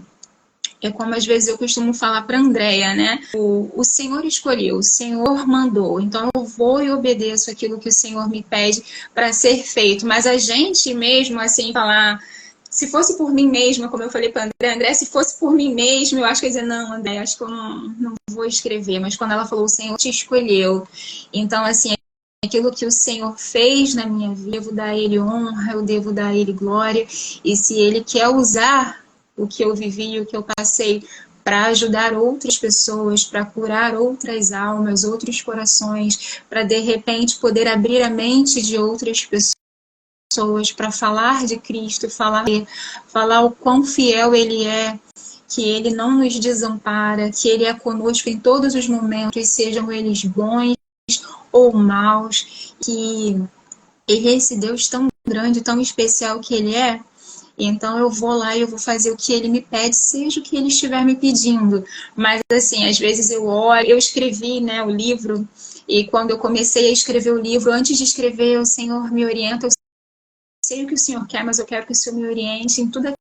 é como às vezes eu costumo falar para a Andréia, né? O Senhor escolheu, o Senhor mandou, então eu vou e obedeço aquilo que o Senhor me pede para ser feito. Mas a gente mesmo, assim, falar, se fosse por mim mesma, como eu falei para a André, se fosse por mim mesma, eu acho que ia dizer, não, André, acho que eu não vou escrever. Mas quando ela falou, o Senhor te escolheu. Então, assim, aquilo que o Senhor fez na minha vida, eu devo dar a Ele honra, eu devo dar a Ele glória. E se Ele quer usar o que eu vivi, o que eu passei, para ajudar outras pessoas, para curar outras almas, outros corações, para de repente poder abrir a mente de outras pessoas, para falar de Cristo, falar o quão fiel Ele é, que Ele não nos desampara, que Ele é conosco em todos os momentos, sejam eles bons ou maus, que Ele é esse Deus tão grande, tão especial que Ele é. Então eu vou lá e eu vou fazer o que ele me pede, seja o que ele estiver me pedindo. Mas assim, às vezes eu oro, eu escrevi, né, o livro, e quando eu comecei a escrever o livro, antes de escrever, o Senhor me orienta, eu sei o que o Senhor quer, mas eu quero que o Senhor me oriente em tudo.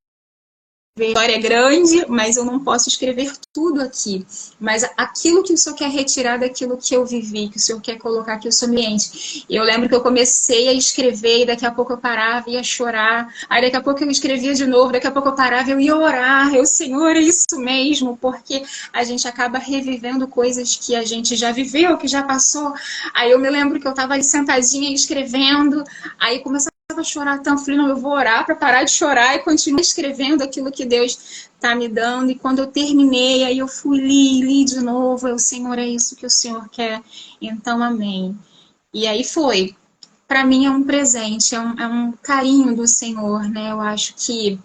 A história é grande, mas eu não posso escrever tudo aqui. Mas aquilo que o Senhor quer retirar daquilo que eu vivi, que o Senhor quer colocar aqui o seu ambiente. E eu lembro que eu comecei a escrever e daqui a pouco eu parava e ia chorar. Aí daqui a pouco eu escrevia de novo, daqui a pouco eu parava e eu ia orar. Eu, Senhor, é isso mesmo, porque a gente acaba revivendo coisas que a gente já viveu, que já passou. Aí eu me lembro que eu estava ali sentadinha escrevendo, aí começou a chorar tanto, falei, não, eu vou orar para parar de chorar e continuar escrevendo aquilo que Deus está me dando. E quando eu terminei, aí eu fui li de novo, eu, Senhor, é isso que o Senhor quer, então amém. E aí foi. Para mim é um presente, é um carinho do Senhor, né? Eu acho que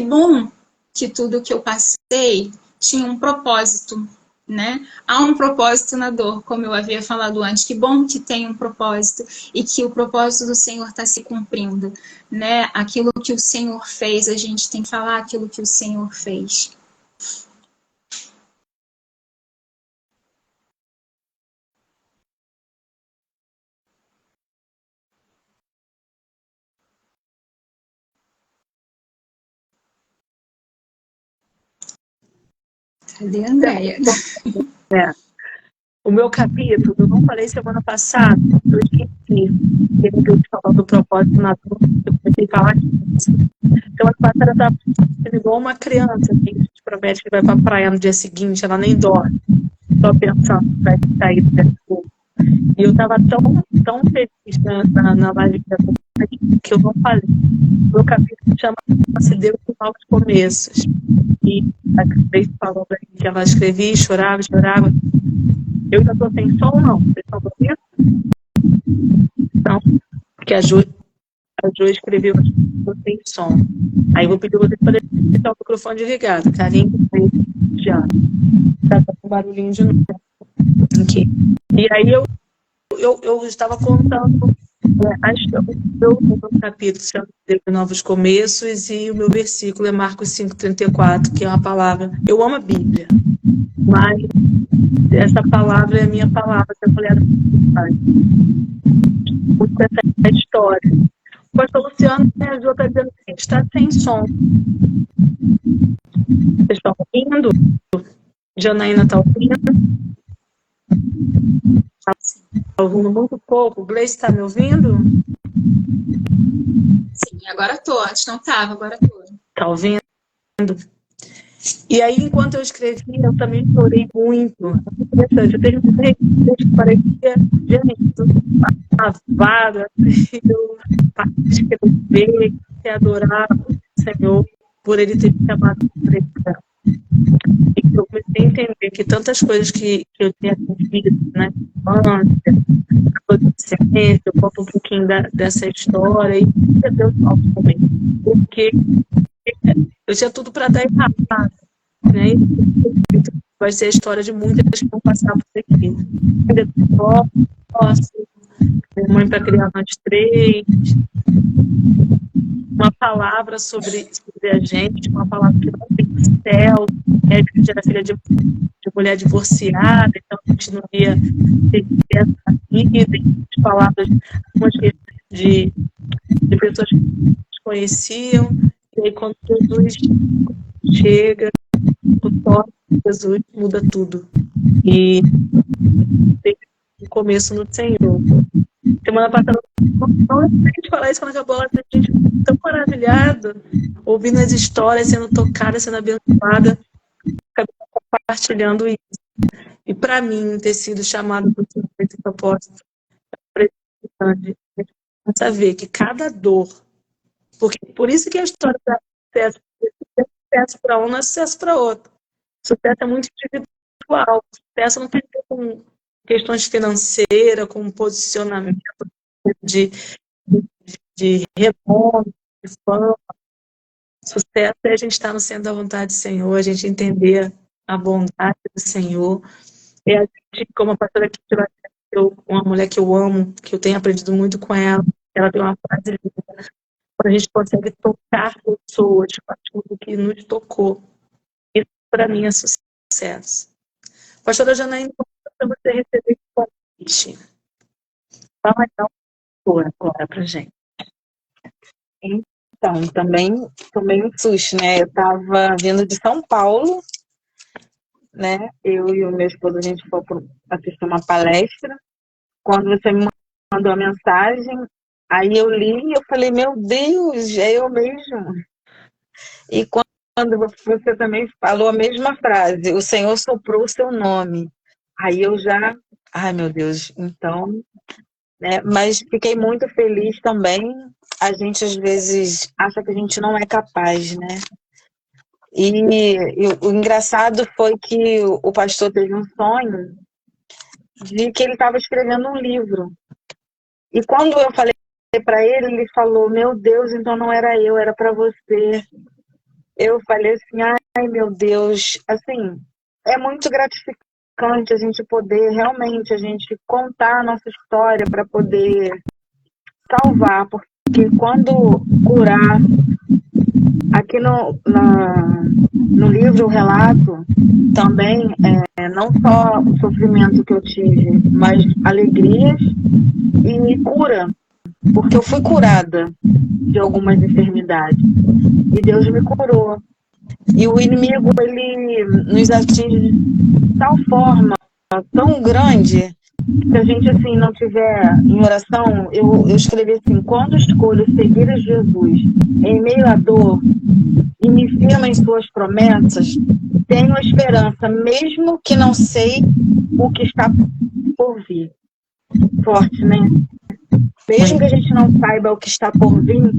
bom que tudo que eu passei tinha um propósito, né? Há um propósito na dor, como eu havia falado antes. Que bom que tem um propósito e que o propósito do Senhor está se cumprindo, né? Aquilo que o Senhor fez, a gente tem que falar aquilo que o Senhor fez. Cadê a Andréia? O meu capítulo, eu não falei semana passada, eu esqueci. Ele que eu te falou do propósito na dor, eu comecei a falar disso. Semana passada eu estava sendo igual uma criança que te promete que vai para a praia no dia seguinte, ela nem dorme, só pensando que vai sair do fogo. E eu estava tão feliz na live que eu não falei. O meu capítulo chama-se Deus dos Novos Começos. E a Cris falou que ela escrevia e chorava. Eu ainda estou sem som, não? Vocês estão ouvindo? Não, porque a Jo escreveu, estou sem som. Aí eu vou pedir você para deixar o microfone ligado. Carinho, já. Tá com barulhinho de novo. Aqui. E aí eu estava contando O meu capítulo se chama Novos Começos e o meu versículo é Marcos 5,34, que é uma palavra. Eu amo a Bíblia, mas essa palavra é a minha palavra que eu falei essa história. O pastor Luciano me ajudou a dizer assim, está sem som. Vocês estão ouvindo? Janaína está ouvindo? Está ouvindo muito pouco. O Gleice está me ouvindo? Sim, agora tô. Antes não estava, agora tô. Está ouvindo? E aí, enquanto eu escrevia, eu também chorei muito. É interessante. Eu tenho um texto que parecia uma vaga, eu escrever, e adorar o Senhor por Ele ter me chamado para pregar. E eu comecei a entender que tantas coisas que eu tinha vivido na infância, na adolescência, eu conto um pouquinho dessa história e Deus fala também. Porque eu tinha tudo para dar errado, né? E vai ser a história de muitas que vão passar por aqui. Minha mãe para criar nós 3. Uma palavra sobre a gente, uma palavra que não tem no céu, a gente era filha de mulher divorciada, então a gente não ia ter essa vida, as palavras de pessoas que nos conheciam, e aí quando Jesus chega, o toque de Jesus muda tudo. E tem um começo no Senhor. Semana passada, não é de falar isso quando acabou, a gente tão maravilhado, ouvindo as histórias, sendo tocada, sendo abençoada, acabei compartilhando isso. E para mim, ter sido chamado por esse propósito, é importante saber que cada dor, porque por isso que a história da sucesso para um não é sucesso para outro. Sucesso é muito individual. Sucesso não tem a ver com questões financeiras, com posicionamento de renome, de fama. Sucesso é a gente estar no centro da vontade do Senhor, a gente entender a bondade do Senhor. E a gente, como a pastora aqui, uma mulher que eu amo, que eu tenho aprendido muito com ela, ela tem uma frase linda, quando a gente consegue tocar pessoas com aquilo que nos tocou. Isso, para mim, é sucesso. Pastora Janaína, para você receber esse convite. Fala então agora pra gente. Então, também tomei um susto, né? Eu estava vindo de São Paulo, né? Eu e o meu esposo, a gente foi assistir uma palestra. Quando você me mandou a mensagem, aí eu li e eu falei, meu Deus, é eu mesmo. E quando você também falou a mesma frase, o Senhor soprou o seu nome. Aí eu já, ai meu Deus, então, né? Mas fiquei muito feliz também. A gente às vezes acha que a gente não é capaz, né? E o engraçado foi que o pastor teve um sonho de que ele estava escrevendo um livro. E quando eu falei para ele, ele falou, meu Deus, então não era eu, era para você. Eu falei assim, ai meu Deus, assim, é muito gratificante a gente poder realmente a gente contar a nossa história para poder salvar, porque quando curar, aqui no livro o relato também não só o sofrimento que eu tive, mas alegrias e cura, porque eu fui curada de algumas enfermidades e Deus me curou. E o inimigo, ele nos atinge de tal forma, tão grande, se a gente assim não tiver em oração, eu escrevi assim, quando escolho seguir a Jesus em meio à dor e me firmo em suas promessas, tenho esperança, mesmo que não sei o que está por vir. Forte, né? Mesmo que a gente não saiba o que está por vir,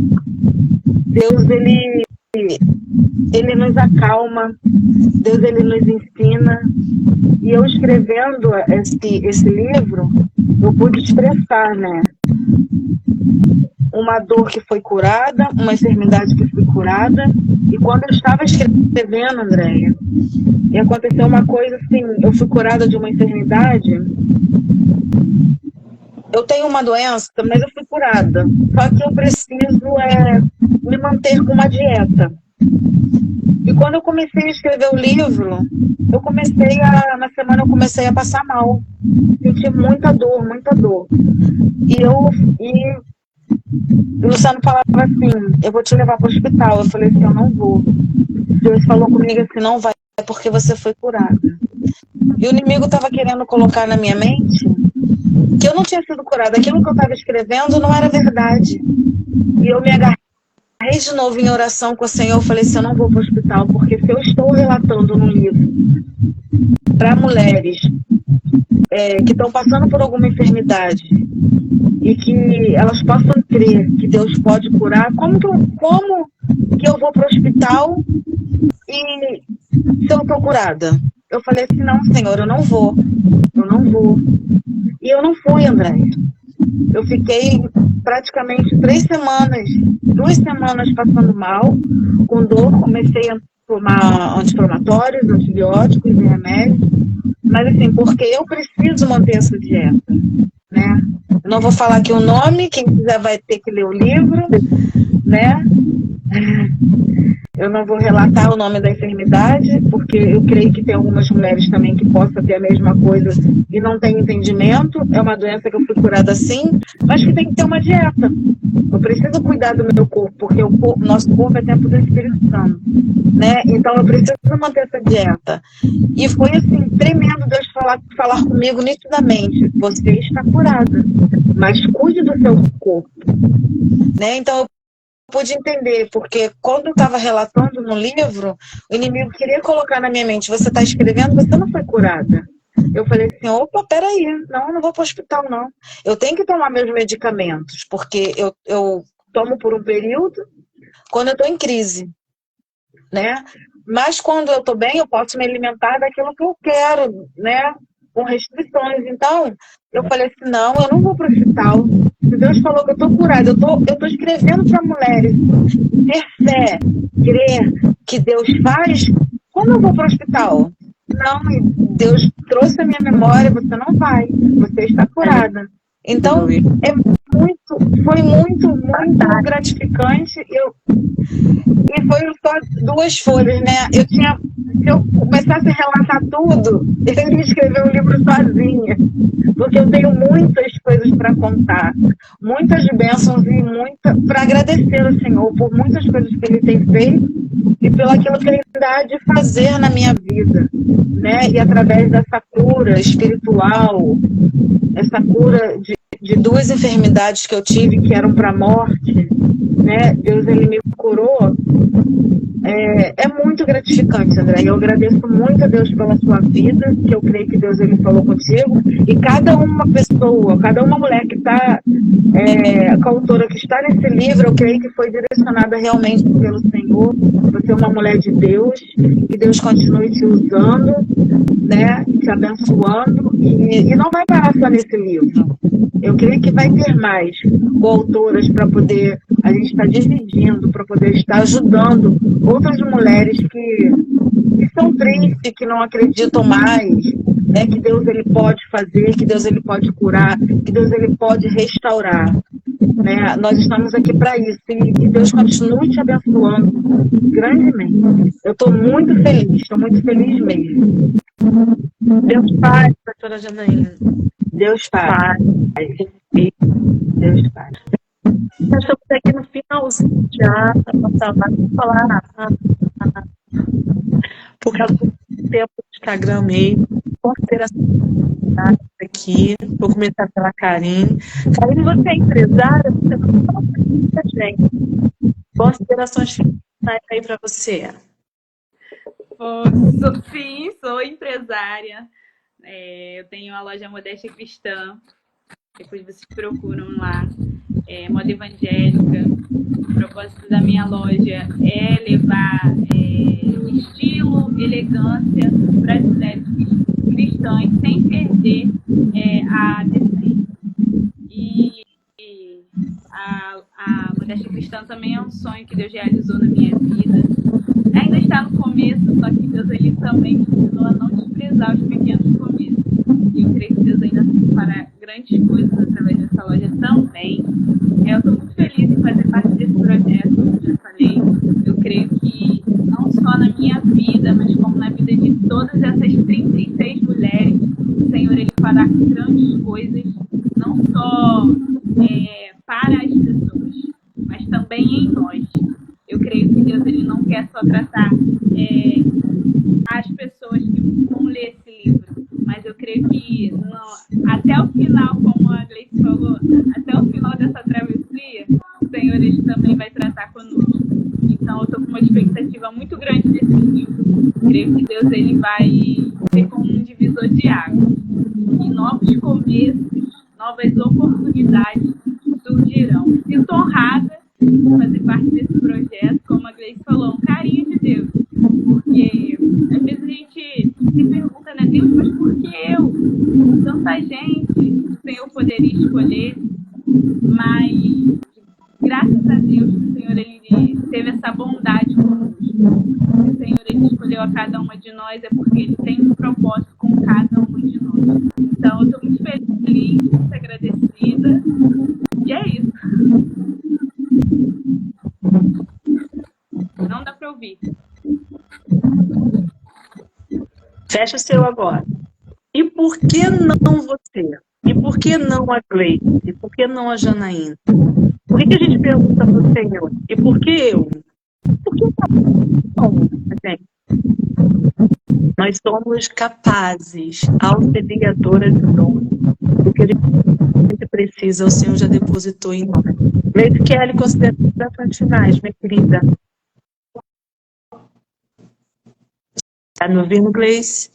Deus, ele nos acalma, Deus, ele nos ensina. E eu escrevendo esse livro, eu pude expressar, né? Uma dor que foi curada, uma enfermidade que foi curada. E quando eu estava escrevendo, Andréia, e aconteceu uma coisa assim, eu fui curada de uma enfermidade, eu tenho uma doença, mas eu fui curada. Só que eu preciso me manter com uma dieta. E quando eu comecei a escrever o livro, na semana eu comecei a passar mal. Senti muita dor, muita dor. E o Luciano falava assim, eu vou te levar para o hospital. Eu falei assim, eu não vou. Deus falou comigo assim, não vai, porque você foi curada. E o inimigo estava querendo colocar na minha mente que eu não tinha sido curada. Aquilo que eu estava escrevendo não era verdade. E eu me agarrei de novo em oração com o Senhor. Eu falei assim, eu não vou para o hospital, porque se eu estou relatando no livro para mulheres que estão passando por alguma enfermidade e que elas possam crer que Deus pode curar, como que eu vou para o hospital e se eu estou curada? Eu falei assim, não, Senhor, eu não vou. E eu não fui, André. Eu fiquei praticamente 2 semanas passando mal, com dor, comecei a tomar anti-inflamatórios, antibióticos e remédios, mas assim, porque eu preciso manter essa dieta, né? Eu não vou falar aqui o nome, quem quiser vai ter que ler o livro, né? Eu não vou relatar o nome da enfermidade, porque eu creio que tem algumas mulheres também que possam ter a mesma coisa e não tem entendimento. É uma doença que eu fui curada assim, mas que tem que ter uma dieta. Eu preciso cuidar do meu corpo, porque nosso corpo é templo do Espírito Santo, né? Então eu preciso manter essa dieta. E foi assim, tremendo Deus falar comigo nitidamente. Você está curada, mas cuide do seu corpo, né? Então eu pude entender, porque quando eu estava relatando no livro, o inimigo queria colocar na minha mente, você está escrevendo, você não foi curada. Eu falei assim, opa, peraí, não vou para o hospital, não. Eu tenho que tomar meus medicamentos, porque eu tomo por um período quando eu estou em crise, né? Mas quando eu estou bem, eu posso me alimentar daquilo que eu quero, né? Com restrições. Então, eu falei assim, não, eu não vou para o hospital. Se Deus falou que eu estou curada, eu estou escrevendo para mulheres ter fé, crer que Deus faz, como eu vou para o hospital? Não, Deus trouxe a minha memória, você não vai, você está curada. Então, foi muito gratificante. E foi só 2 folhas, né? Se eu começasse a relatar tudo, eu ia escrever um livro sozinha, porque eu tenho muitas coisas para contar, muitas bênçãos e para agradecer ao Senhor por muitas coisas que Ele tem feito e pelo aquilo que Ele dá de fazer na minha vida, né? E através dessa cura espiritual, essa cura de 2 enfermidades que eu tive que eram para a morte, né? Deus, Ele me curou. É muito gratificante, André. Eu agradeço muito a Deus pela sua vida, que eu creio que Deus Ele falou contigo. E cada uma pessoa, cada uma mulher que está, a autora que está nesse livro, eu creio que foi direcionada realmente pelo Senhor. Você é uma mulher de Deus, que Deus continue te usando, né? Te abençoando. E não vai parar só nesse livro. Eu creio que vai ter mais coautoras para poder, a gente está dividindo, para poder estar ajudando outras mulheres que estão tristes, que não acreditam mais, né, que Deus Ele pode fazer, que Deus Ele pode curar, que Deus Ele pode restaurar. Né? Nós estamos aqui para isso e que Deus continue te abençoando grandemente. Eu estou muito feliz mesmo. Deus Pai, pastora Janaína. Deus Pai. Deus Pai. Nós estamos aqui no finalzinho já, para falar por causa do tempo do Instagram mesmo. Consideração aqui, vou começar pela Karine. Karine, você é empresária, você não fala pra gente. Considerações finais aí para você. Sim, sou empresária. Eu tenho a loja Modéstia Cristã. Depois vocês procuram lá. Moda evangélica. O propósito da minha loja é levar estilo, elegância para as mulheres cristãs sem perder a decência. E a Modéstia Cristã também é um sonho que Deus realizou na minha vida. Ainda está no começo, só que Deus Ele também me ensinou a não desprezar os pequenos começos. E eu creio que Deus ainda tem para grandes coisas através dessa loja também. Eu estou muito feliz em fazer parte desse projeto, como eu já falei. Eu creio que não só na minha vida, mas como na vida de todas essas 36 mulheres, o Senhor ele fará grandes coisas, não só para as pessoas, mas também em nós. Eu creio que Deus ele não quer só tratar as pessoas que vão ler esse livro, mas eu creio que até o final, como a Gleice falou, até o final dessa travessia, o Senhor ele também vai tratar conosco. Então eu estou com uma expectativa muito grande desse livro. Creio que Deus ele vai ser como um divisor de águas. E novos começos, novas oportunidades surgirão. Sinto honrada de fazer parte desse projeto, como a Gleice falou, um carinho de Deus. Porque às vezes a gente se pergunta, né, Deus, mas por que eu? Tanta gente, o Senhor poderia escolher, mas graças a Deus que o Senhor ele teve essa bondade conosco. O Senhor ele escolheu a cada uma de nós, é porque ele tem um propósito com cada uma de nós. Então eu estou muito feliz, muito agradecida, e é isso. Não dá para ouvir. Fecha o seu agora. E por que não você? E por que não a Gleice? E por que não a Janaína? Por que a gente pergunta para o Senhor? E por que eu? Por que não? Gente? Nós somos capazes, auxiliadoras do dom. O que a gente precisa, o Senhor já depositou em nós. Gleice Kelly, considerações finais, minha querida. Está me ouvindo, Gleice?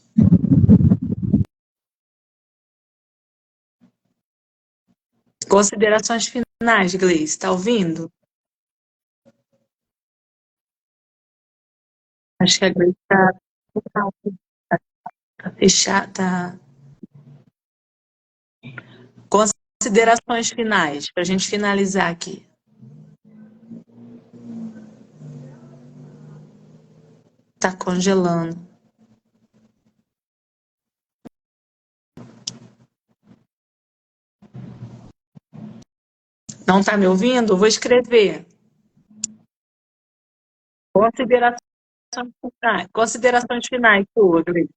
Considerações finais, Gleice, está ouvindo? Acho que a Gleice está fechada. Considerações finais, para a gente finalizar aqui. Está congelando. Não está me ouvindo? Vou escrever. Considerações finais, tua, Gleice.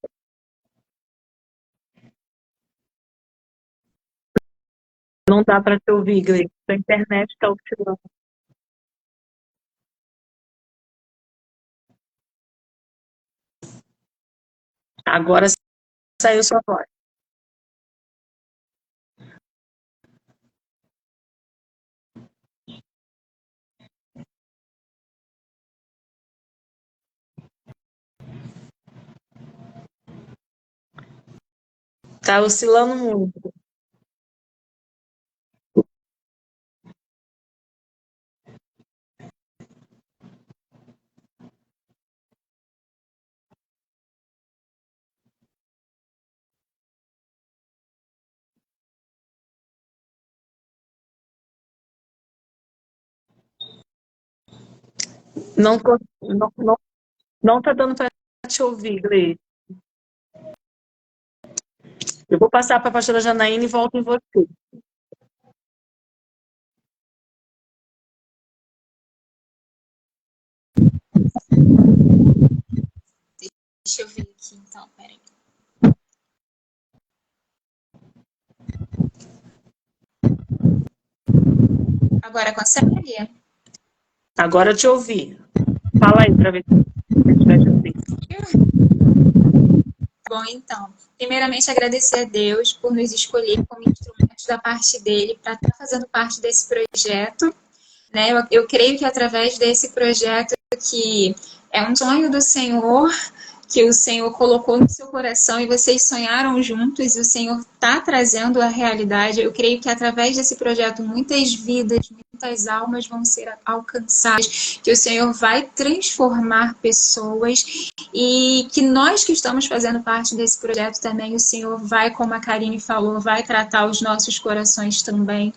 Não dá para te ouvir, Gleice. A internet está oscilando. Agora saiu sua voz. Está oscilando muito. Não está dando para te ouvir, Gleice. Eu vou passar para a pastora Janaína e volto em você. Deixa eu ver aqui, então, peraí. Agora consegue? Agora eu te ouvi. Fala aí para ver se a gente vai te ouvir. Bom, então, primeiramente agradecer a Deus por nos escolher como instrumentos da parte dele para estar fazendo parte desse projeto. Né? Eu creio que através desse projeto, que é um sonho do Senhor, que o Senhor colocou no seu coração e vocês sonharam juntos e o Senhor está trazendo a realidade. Eu creio que através desse projeto muitas vidas, muitas almas vão ser alcançadas, que o Senhor vai transformar pessoas e que nós que estamos fazendo parte desse projeto também, o Senhor vai, como a Karine falou, vai tratar os nossos corações também.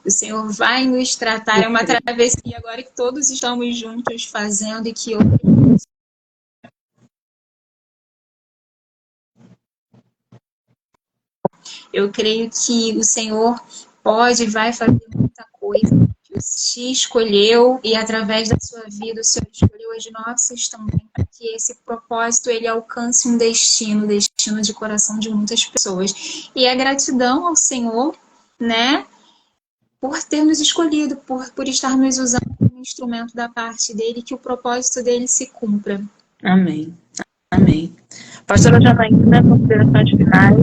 O Senhor vai nos tratar, é uma travessia agora que todos estamos juntos fazendo e que Eu creio que o Senhor pode e vai fazer muita coisa. Te escolheu e através da sua vida o Senhor escolheu as nossas também para que esse propósito ele alcance um destino de coração de muitas pessoas. E a gratidão ao Senhor, né, por ter nos escolhido, por estar nos usando como instrumento da parte dele, que o propósito dele se cumpra. Amém. Amém. Pastora Janaína, considerações finais.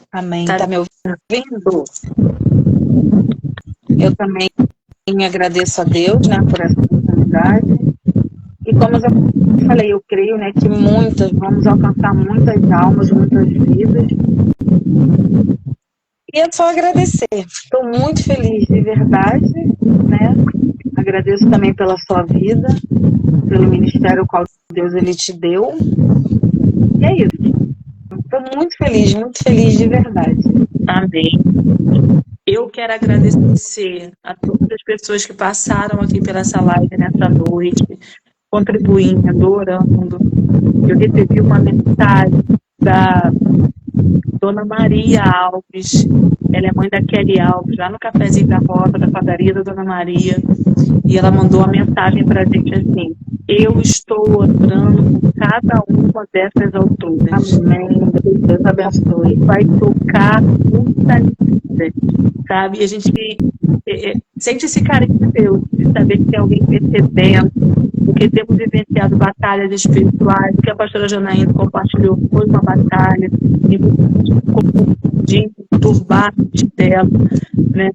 Amém. Tá me ouvindo? Eu também agradeço a Deus, né, por essa oportunidade. E como eu já falei, eu creio, né, que vamos alcançar muitas almas, muitas vidas. E é só agradecer. Estou muito feliz de verdade, né? Agradeço também pela sua vida, pelo ministério qual Deus ele te deu. E é isso. Estou muito feliz de verdade. Amém. Eu quero agradecer a todas as pessoas que passaram aqui pela essa live nessa noite, contribuindo, orando. Eu recebi uma mensagem da Dona Maria Alves, ela é mãe da Kelly Alves, lá no Cafezinho da Rota, da padaria da Dona Maria, e ela mandou uma mensagem para a gente assim: eu estou orando por cada uma dessas autoras. Amém. Deus abençoe. Vai tocar muita vida, sabe? E a gente sente esse carinho de Deus, de saber que tem alguém percebendo, porque temos vivenciado batalhas espirituais. O que a pastora Janaína compartilhou foi uma batalha, e de turbar a mente dela, né?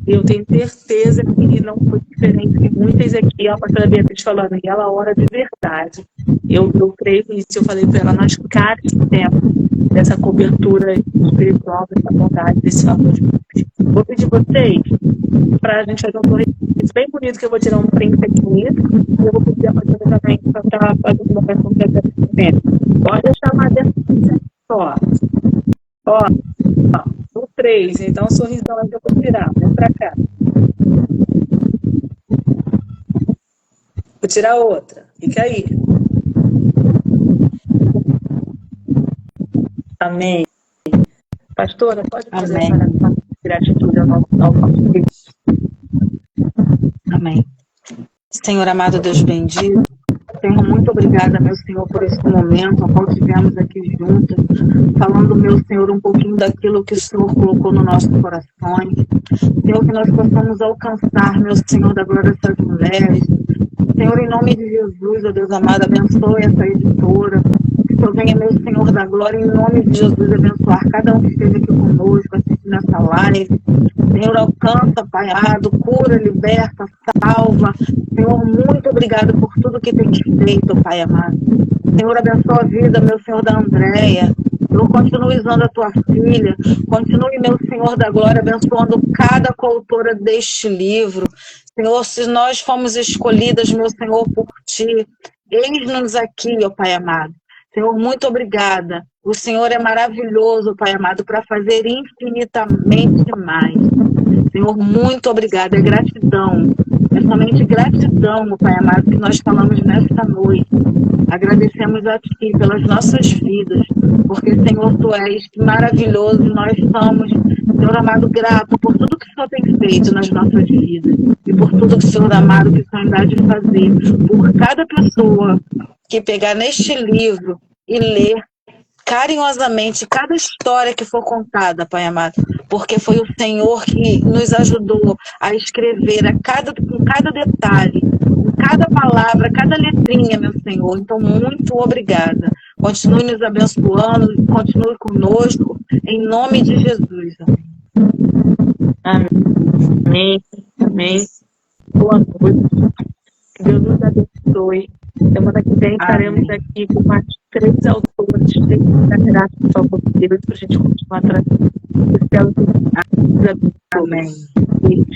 Eu tenho certeza que não foi diferente de muitas aqui, a pastora Beatriz falando, e ela ora de verdade. Eu creio nisso, eu falei para ela, nós carecemos dessa cobertura espiritual, dessa bondade, desse favor de Deus. Vou pedir vocês para a gente fazer um sorriso bem bonito, que eu vou tirar um print aqui nisso, e eu vou pedir a pastora também para estar fazendo uma versão de agradecimento. Pode chamar dessa ó. No 3, então o sorrisão eu vou tirar. Vem pra cá. Vou tirar outra. Fica aí. Amém. Pastora, pode fazer a gratitude ao nosso Deus. Amém. Senhor amado, Deus bendito, Senhor, muito obrigada, meu Senhor, por esse momento, ao qual estivemos aqui juntos, falando, meu Senhor, um pouquinho daquilo que o Senhor colocou no nosso coração. Senhor, que nós possamos alcançar, meu Senhor, da glória dessas mulheres. Senhor, em nome de Jesus, ó Deus amado, abençoe essa editora. Que Senhor venha, meu Senhor da glória, em nome de Jesus, abençoar cada um que esteja aqui conosco, assistindo essa live. Senhor, alcança, Pai amado, cura, liberta, salva. Senhor, muito obrigado por tudo que tem feito, Pai amado. Senhor, abençoa a vida, meu Senhor, da Andréia. Senhor, continue usando a tua filha. Continue, meu Senhor da glória, abençoando cada coautora deste livro. Senhor, se nós fomos escolhidas, meu Senhor, por ti, eis-nos aqui, ó Pai amado. Senhor, muito obrigada. O Senhor é maravilhoso, Pai amado, para fazer infinitamente mais. Senhor, muito obrigada. É gratidão. É somente gratidão, Pai amado, que nós falamos nesta noite. Agradecemos a Ti pelas nossas vidas, porque, Senhor, Tu és maravilhoso. Nós somos, Senhor amado, grato por tudo que o Senhor tem feito nas nossas vidas e por tudo que o Senhor amado, que o Senhor ainda há de fazer por cada pessoa que pegar neste livro e ler carinhosamente cada história que for contada, Pai amado, porque foi o Senhor que nos ajudou a escrever com cada detalhe, com cada palavra, cada letrinha, meu Senhor. Então, muito obrigada. Continue nos abençoando, continue conosco, em nome de Jesus. Amém. Amém. Boa noite. Que Deus nos abençoe. Semana que vem estaremos aqui com mais 3 autores. Tem muita graça e favor de Deus para a gente continuar trazendo. Amém.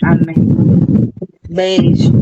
Amém. Beijo.